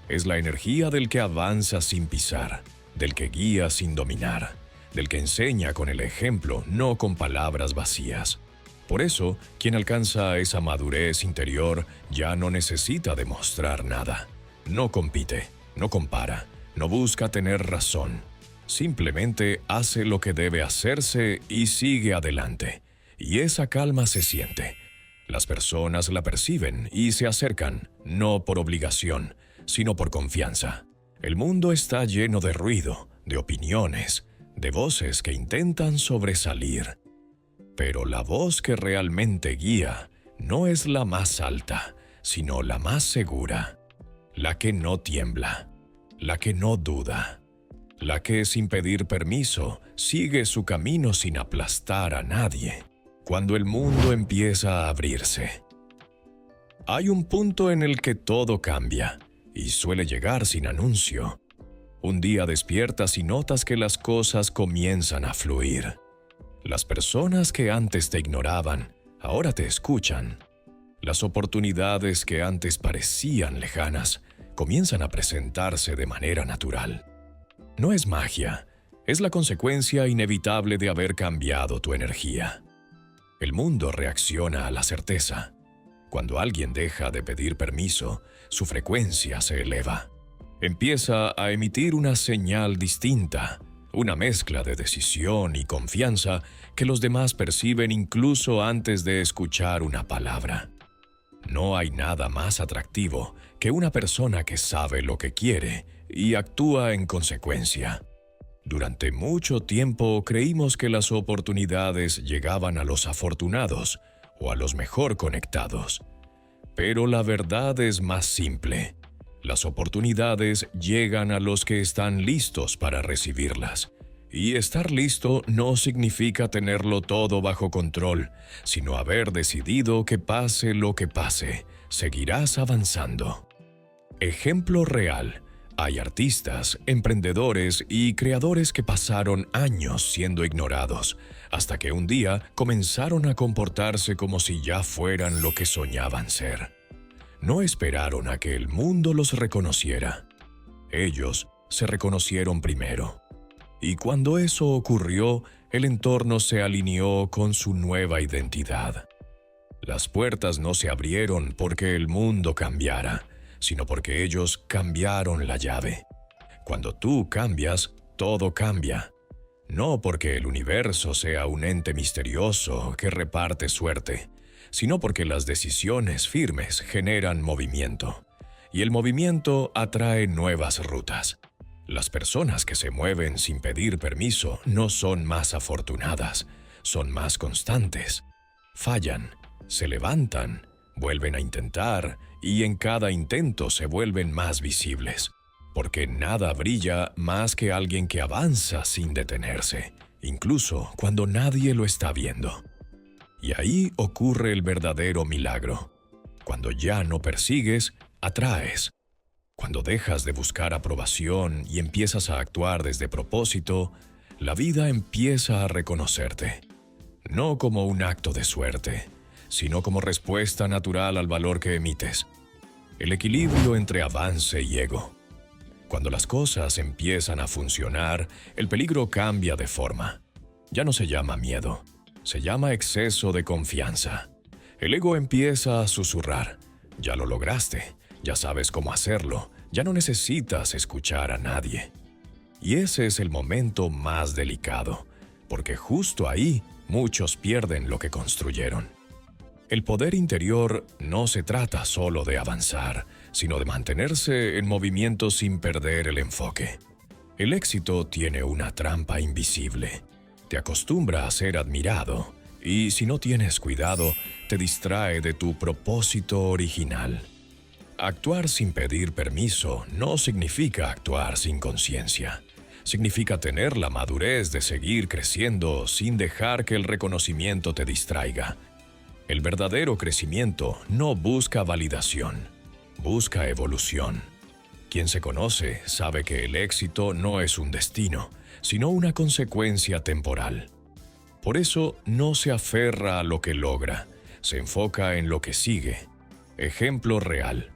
Es la energía del que avanza sin pisar, del que guía sin dominar, del que enseña con el ejemplo, no con palabras vacías. Por eso, quien alcanza esa madurez interior ya no necesita demostrar nada. No compite, no compara, no busca tener razón. Simplemente hace lo que debe hacerse y sigue adelante. Y esa calma se siente. Las personas la perciben y se acercan, no por obligación, sino por confianza. El mundo está lleno de ruido, de opiniones, de voces que intentan sobresalir. Pero la voz que realmente guía no es la más alta, sino la más segura, la que no tiembla, la que no duda, la que sin pedir permiso sigue su camino sin aplastar a nadie. Cuando el mundo empieza a abrirse, hay un punto en el que todo cambia y suele llegar sin anuncio. Un día despiertas y notas que las cosas comienzan a fluir. Las personas que antes te ignoraban, ahora te escuchan. Las oportunidades que antes parecían lejanas, comienzan a presentarse de manera natural. No es magia, es la consecuencia inevitable de haber cambiado tu energía. El mundo reacciona a la certeza. Cuando alguien deja de pedir permiso, su frecuencia se eleva. Empieza a emitir una señal distinta, una mezcla de decisión y confianza que los demás perciben incluso antes de escuchar una palabra. No hay nada más atractivo que una persona que sabe lo que quiere y actúa en consecuencia. Durante mucho tiempo creímos que las oportunidades llegaban a los afortunados o a los mejor conectados. Pero la verdad es más simple. Las oportunidades llegan a los que están listos para recibirlas. Y estar listo no significa tenerlo todo bajo control, sino haber decidido que pase lo que pase, seguirás avanzando. Ejemplo real. Hay artistas, emprendedores y creadores que pasaron años siendo ignorados, hasta que un día comenzaron a comportarse como si ya fueran lo que soñaban ser. No esperaron a que el mundo los reconociera. Ellos se reconocieron primero. Y cuando eso ocurrió, el entorno se alineó con su nueva identidad. Las puertas no se abrieron porque el mundo cambiara, sino porque ellos cambiaron la llave. Cuando tú cambias, todo cambia. No porque el universo sea un ente misterioso que reparte suerte, sino porque las decisiones firmes generan movimiento, y el movimiento atrae nuevas rutas. Las personas que se mueven sin pedir permiso no son más afortunadas, son más constantes. Fallan, se levantan, vuelven a intentar, y en cada intento se vuelven más visibles, porque nada brilla más que alguien que avanza sin detenerse, incluso cuando nadie lo está viendo. Y ahí ocurre el verdadero milagro. Cuando ya no persigues, atraes. Cuando dejas de buscar aprobación y empiezas a actuar desde propósito, la vida empieza a reconocerte, no como un acto de suerte, sino como respuesta natural al valor que emites. El equilibrio entre avance y ego. Cuando las cosas empiezan a funcionar, el peligro cambia de forma. Ya no se llama miedo, se llama exceso de confianza. El ego empieza a susurrar: ya lo lograste, ya sabes cómo hacerlo, ya no necesitas escuchar a nadie. Y ese es el momento más delicado, porque justo ahí muchos pierden lo que construyeron. El poder interior no se trata solo de avanzar, sino de mantenerse en movimiento sin perder el enfoque. El éxito tiene una trampa invisible. Te acostumbra a ser admirado y, si no tienes cuidado, te distrae de tu propósito original. Actuar sin pedir permiso no significa actuar sin conciencia. Significa tener la madurez de seguir creciendo sin dejar que el reconocimiento te distraiga. El verdadero crecimiento no busca validación, busca evolución. Quien se conoce sabe que el éxito no es un destino, sino una consecuencia temporal. Por eso no se aferra a lo que logra, se enfoca en lo que sigue. Ejemplo real.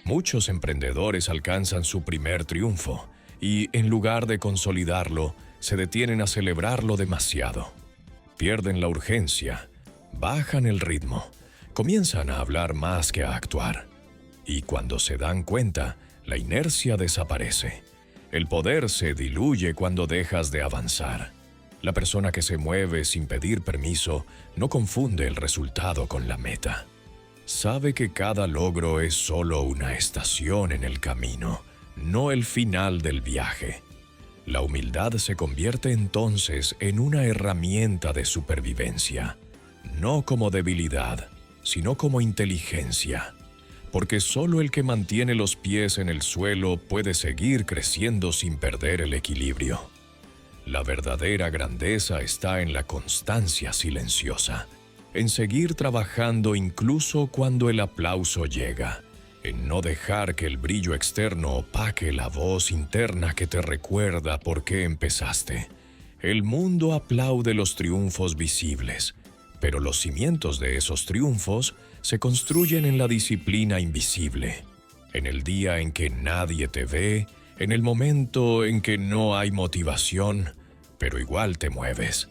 Muchos emprendedores alcanzan su primer triunfo y, en lugar de consolidarlo, se detienen a celebrarlo demasiado. Pierden la urgencia, bajan el ritmo, comienzan a hablar más que a actuar. Y cuando se dan cuenta, la inercia desaparece. El poder se diluye cuando dejas de avanzar. La persona que se mueve sin pedir permiso no confunde el resultado con la meta. Sabe que cada logro es solo una estación en el camino, no el final del viaje. La humildad se convierte entonces en una herramienta de supervivencia, no como debilidad, sino como inteligencia, porque solo el que mantiene los pies en el suelo puede seguir creciendo sin perder el equilibrio. La verdadera grandeza está en la constancia silenciosa, en seguir trabajando incluso cuando el aplauso llega, en no dejar que el brillo externo opaque la voz interna que te recuerda por qué empezaste. El mundo aplaude los triunfos visibles, pero los cimientos de esos triunfos se construyen en la disciplina invisible, en el día en que nadie te ve, en el momento en que no hay motivación, pero igual te mueves.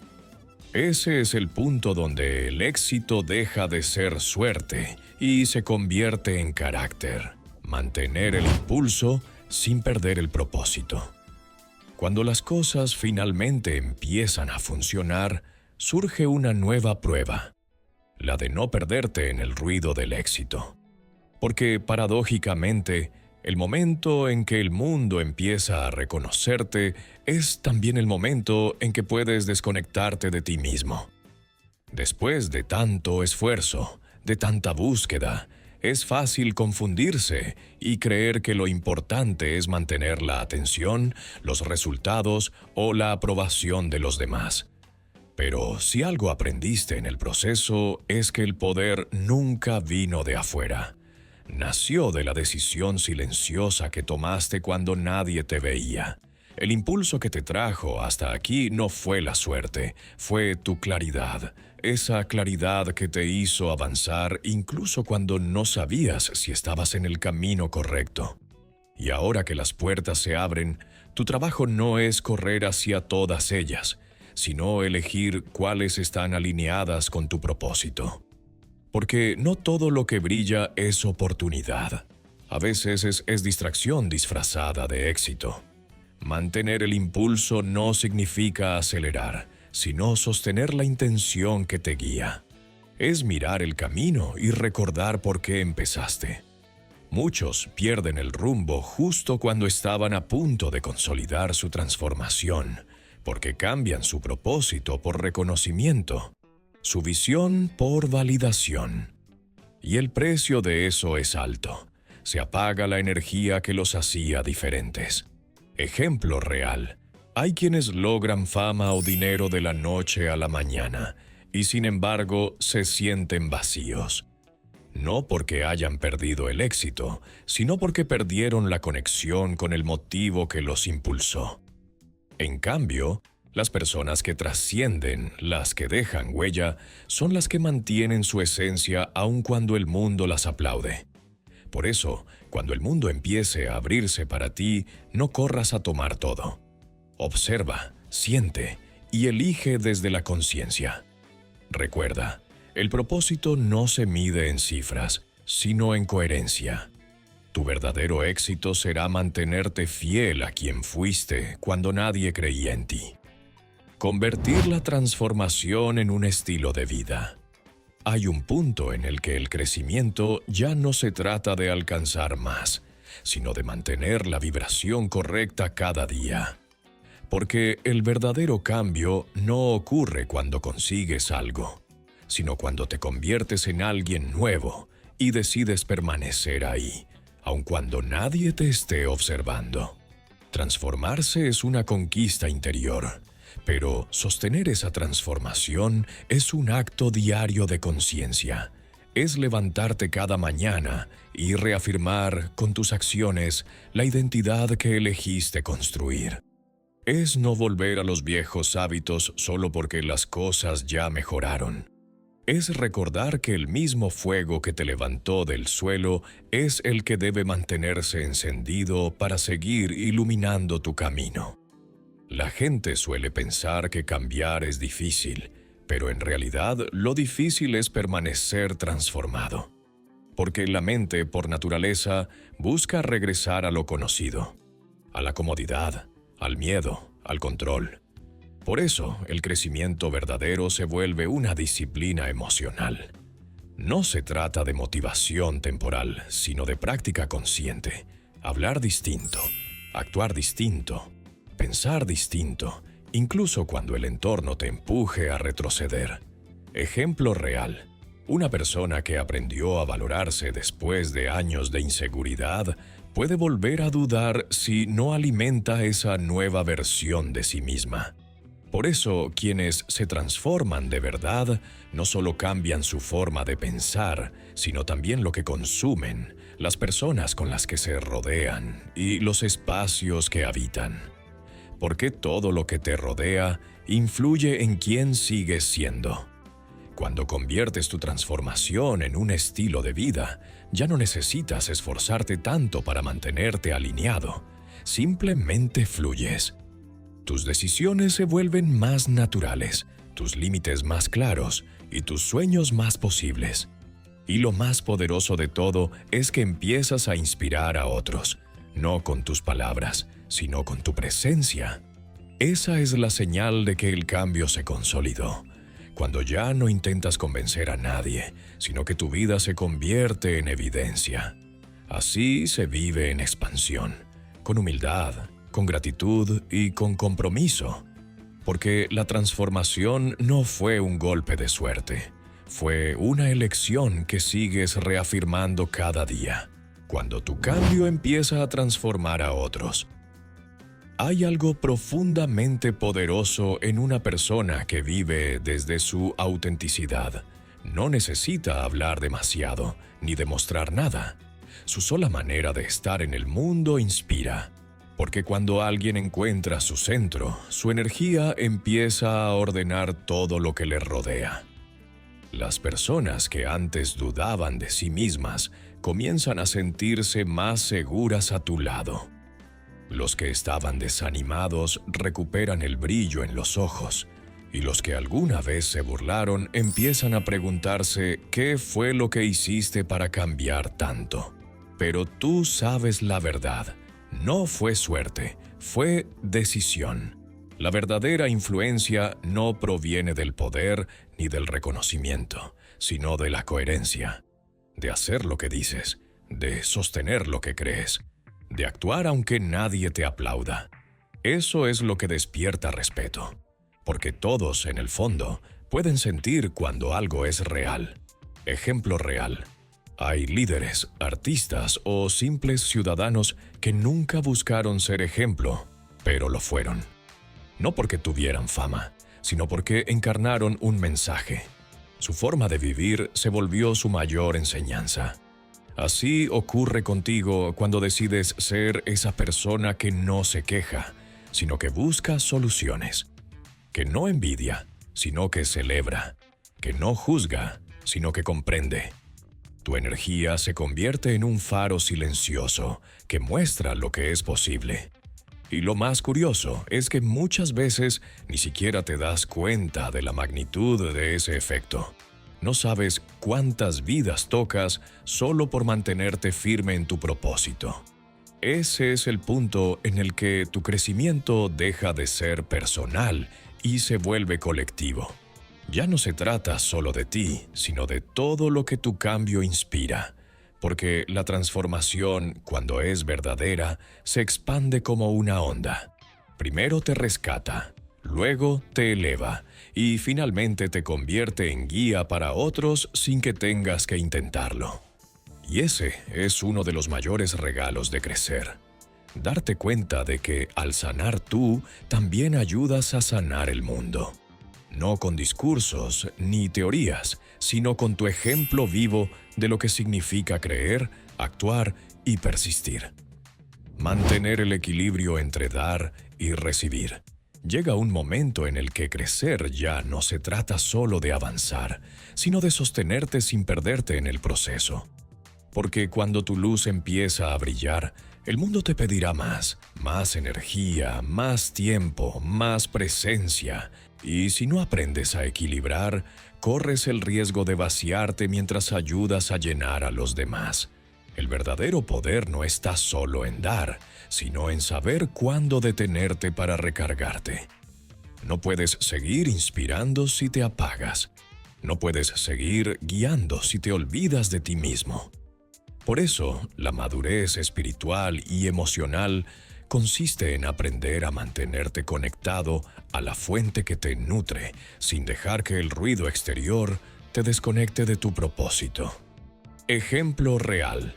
Ese es el punto donde el éxito deja de ser suerte y se convierte en carácter. Mantener el impulso sin perder el propósito. Cuando las cosas finalmente empiezan a funcionar, surge una nueva prueba, la de no perderte en el ruido del éxito. Porque, paradójicamente, el momento en que el mundo empieza a reconocerte es también el momento en que puedes desconectarte de ti mismo. Después de tanto esfuerzo, de tanta búsqueda, es fácil confundirse y creer que lo importante es mantener la atención, los resultados o la aprobación de los demás. Pero si algo aprendiste en el proceso es que el poder nunca vino de afuera. Nació de la decisión silenciosa que tomaste cuando nadie te veía. El impulso que te trajo hasta aquí no fue la suerte, fue tu claridad. Esa claridad que te hizo avanzar incluso cuando no sabías si estabas en el camino correcto. Y ahora que las puertas se abren, tu trabajo no es correr hacia todas ellas, sino elegir cuáles están alineadas con tu propósito. Porque no todo lo que brilla es oportunidad. A veces es distracción disfrazada de éxito. Mantener el impulso no significa acelerar, sino sostener la intención que te guía. Es mirar el camino y recordar por qué empezaste. Muchos pierden el rumbo justo cuando estaban a punto de consolidar su transformación, porque cambian su propósito por reconocimiento, su visión por validación. Y el precio de eso es alto. Se apaga la energía que los hacía diferentes. Ejemplo real. Hay quienes logran fama o dinero de la noche a la mañana, y sin embargo se sienten vacíos. No porque hayan perdido el éxito, sino porque perdieron la conexión con el motivo que los impulsó. En cambio, las personas que trascienden, las que dejan huella, son las que mantienen su esencia aun cuando el mundo las aplaude. Por eso, cuando el mundo empiece a abrirse para ti, no corras a tomar todo. Observa, siente y elige desde la conciencia. Recuerda, el propósito no se mide en cifras, sino en coherencia. Tu verdadero éxito será mantenerte fiel a quien fuiste cuando nadie creía en ti. Convertir la transformación en un estilo de vida. Hay un punto en el que el crecimiento ya no se trata de alcanzar más, sino de mantener la vibración correcta cada día. Porque el verdadero cambio no ocurre cuando consigues algo, sino cuando te conviertes en alguien nuevo y decides permanecer ahí, aun cuando nadie te esté observando. Transformarse es una conquista interior, pero sostener esa transformación es un acto diario de conciencia. Es levantarte cada mañana y reafirmar con tus acciones la identidad que elegiste construir. Es no volver a los viejos hábitos solo porque las cosas ya mejoraron. Es recordar que el mismo fuego que te levantó del suelo es el que debe mantenerse encendido para seguir iluminando tu camino. La gente suele pensar que cambiar es difícil, pero en realidad lo difícil es permanecer transformado. Porque la mente, por naturaleza, busca regresar a lo conocido, a la comodidad, al miedo, al control. Por eso, el crecimiento verdadero se vuelve una disciplina emocional. No se trata de motivación temporal, sino de práctica consciente. Hablar distinto, actuar distinto, pensar distinto, incluso cuando el entorno te empuje a retroceder. Ejemplo real. Una persona que aprendió a valorarse después de años de inseguridad puede volver a dudar si no alimenta esa nueva versión de sí misma. Por eso, quienes se transforman de verdad no solo cambian su forma de pensar, sino también lo que consumen, las personas con las que se rodean y los espacios que habitan. Porque todo lo que te rodea influye en quién sigues siendo. Cuando conviertes tu transformación en un estilo de vida, ya no necesitas esforzarte tanto para mantenerte alineado. Simplemente fluyes. Tus decisiones se vuelven más naturales, tus límites más claros y tus sueños más posibles. Y lo más poderoso de todo es que empiezas a inspirar a otros, no con tus palabras, sino con tu presencia. Esa es la señal de que el cambio se consolidó. Cuando ya no intentas convencer a nadie, sino que tu vida se convierte en evidencia. Así se vive en expansión, con humildad, con gratitud y con compromiso. Porque la transformación no fue un golpe de suerte. Fue una elección que sigues reafirmando cada día, cuando tu cambio empieza a transformar a otros. Hay algo profundamente poderoso en una persona que vive desde su autenticidad. No necesita hablar demasiado, ni demostrar nada. Su sola manera de estar en el mundo inspira. Porque cuando alguien encuentra su centro, su energía empieza a ordenar todo lo que le rodea. Las personas que antes dudaban de sí mismas comienzan a sentirse más seguras a tu lado. Los que estaban desanimados recuperan el brillo en los ojos, y los que alguna vez se burlaron empiezan a preguntarse qué fue lo que hiciste para cambiar tanto. Pero tú sabes la verdad. No fue suerte, fue decisión. La verdadera influencia no proviene del poder ni del reconocimiento, sino de la coherencia, de hacer lo que dices, de sostener lo que crees, de actuar aunque nadie te aplauda. Eso es lo que despierta respeto, porque todos, en el fondo, pueden sentir cuando algo es real. Ejemplo real. Hay líderes, artistas o simples ciudadanos que nunca buscaron ser ejemplo, pero lo fueron. No porque tuvieran fama, sino porque encarnaron un mensaje. Su forma de vivir se volvió su mayor enseñanza. Así ocurre contigo cuando decides ser esa persona que no se queja, sino que busca soluciones. Que no envidia, sino que celebra. Que no juzga, sino que comprende. Tu energía se convierte en un faro silencioso que muestra lo que es posible. Y lo más curioso es que muchas veces ni siquiera te das cuenta de la magnitud de ese efecto. No sabes cuántas vidas tocas solo por mantenerte firme en tu propósito. Ese es el punto en el que tu crecimiento deja de ser personal y se vuelve colectivo. Ya no se trata solo de ti, sino de todo lo que tu cambio inspira. Porque la transformación, cuando es verdadera, se expande como una onda. Primero te rescata, luego te eleva y finalmente te convierte en guía para otros sin que tengas que intentarlo. Y ese es uno de los mayores regalos de crecer. Darte cuenta de que al sanar tú, también ayudas a sanar el mundo. No con discursos ni teorías, sino con tu ejemplo vivo de lo que significa creer, actuar y persistir. Mantener el equilibrio entre dar y recibir. Llega un momento en el que crecer ya no se trata solo de avanzar, sino de sostenerte sin perderte en el proceso. Porque cuando tu luz empieza a brillar, el mundo te pedirá más energía, más tiempo, más presencia. Y si no aprendes a equilibrar, corres el riesgo de vaciarte mientras ayudas a llenar a los demás. El verdadero poder no está solo en dar, sino en saber cuándo detenerte para recargarte. No puedes seguir inspirando si te apagas. No puedes seguir guiando si te olvidas de ti mismo. Por eso, la madurez espiritual y emocional consiste en aprender a mantenerte conectado a la fuente que te nutre, sin dejar que el ruido exterior te desconecte de tu propósito. Ejemplo real.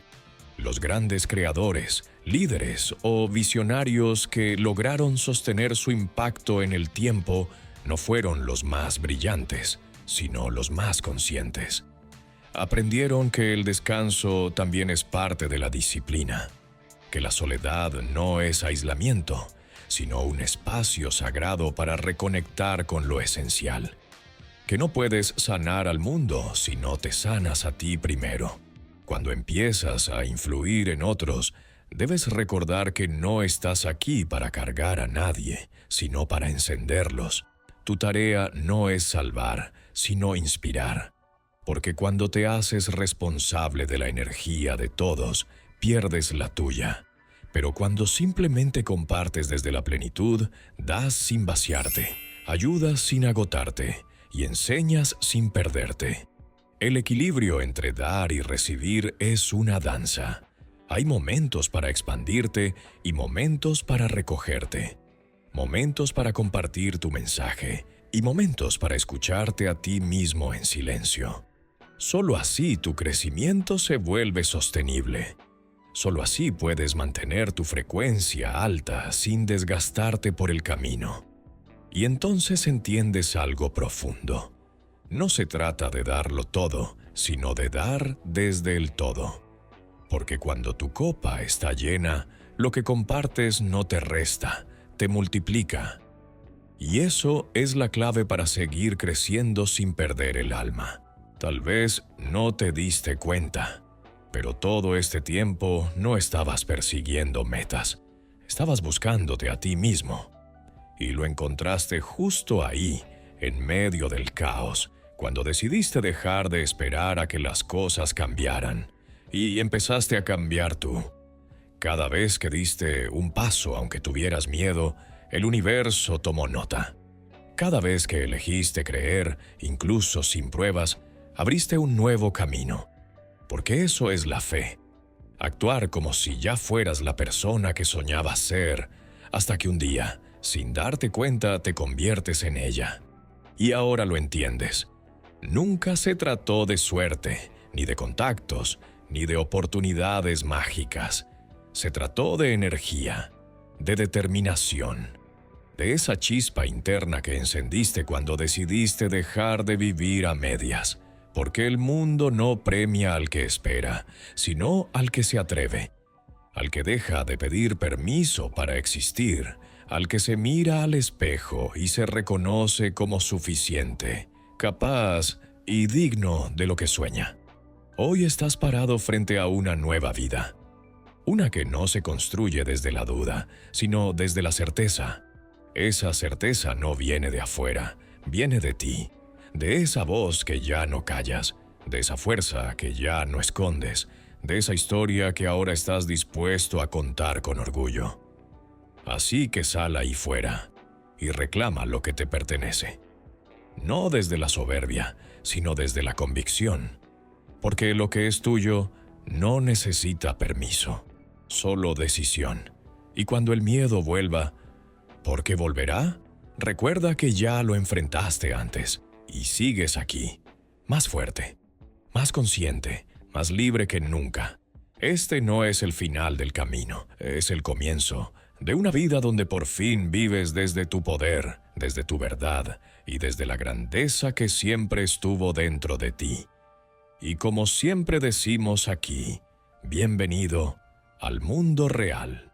Los grandes creadores, líderes o visionarios que lograron sostener su impacto en el tiempo no fueron los más brillantes, sino los más conscientes. Aprendieron que el descanso también es parte de la disciplina, que la soledad no es aislamiento, sino un espacio sagrado para reconectar con lo esencial, que no puedes sanar al mundo si no te sanas a ti primero. Cuando empiezas a influir en otros, debes recordar que no estás aquí para cargar a nadie, sino para encenderlos. Tu tarea no es salvar, sino inspirar. Porque cuando te haces responsable de la energía de todos, pierdes la tuya. Pero cuando simplemente compartes desde la plenitud, das sin vaciarte, ayudas sin agotarte y enseñas sin perderte. El equilibrio entre dar y recibir es una danza. Hay momentos para expandirte y momentos para recogerte. Momentos para compartir tu mensaje y momentos para escucharte a ti mismo en silencio. Solo así tu crecimiento se vuelve sostenible. Solo así puedes mantener tu frecuencia alta sin desgastarte por el camino. Y entonces entiendes algo profundo. No se trata de darlo todo, sino de dar desde el todo. Porque cuando tu copa está llena, lo que compartes no te resta, te multiplica. Y eso es la clave para seguir creciendo sin perder el alma. Tal vez no te diste cuenta, pero todo este tiempo no estabas persiguiendo metas. Estabas buscándote a ti mismo. Y lo encontraste justo ahí, en medio del caos, cuando decidiste dejar de esperar a que las cosas cambiaran y empezaste a cambiar tú. Cada vez que diste un paso, aunque tuvieras miedo, el universo tomó nota. Cada vez que elegiste creer, incluso sin pruebas, abriste un nuevo camino. Porque eso es la fe. Actuar como si ya fueras la persona que soñabas ser, hasta que un día, sin darte cuenta, te conviertes en ella. Y ahora lo entiendes. Nunca se trató de suerte, ni de contactos, ni de oportunidades mágicas. Se trató de energía, de determinación, de esa chispa interna que encendiste cuando decidiste dejar de vivir a medias. Porque el mundo no premia al que espera, sino al que se atreve, al que deja de pedir permiso para existir, al que se mira al espejo y se reconoce como suficiente, capaz y digno de lo que sueña. Hoy estás parado frente a una nueva vida, una que no se construye desde la duda, sino desde la certeza. Esa certeza no viene de afuera, viene de ti. De esa voz que ya no callas, de esa fuerza que ya no escondes, de esa historia que ahora estás dispuesto a contar con orgullo. Así que sal ahí fuera y reclama lo que te pertenece. No desde la soberbia, sino desde la convicción. Porque lo que es tuyo no necesita permiso, solo decisión. Y cuando el miedo vuelva, ¿por qué volverá? Recuerda que ya lo enfrentaste antes. Y sigues aquí, más fuerte, más consciente, más libre que nunca. Este no es el final del camino, es el comienzo de una vida donde por fin vives desde tu poder, desde tu verdad y desde la grandeza que siempre estuvo dentro de ti. Y como siempre decimos aquí, bienvenido al mundo real.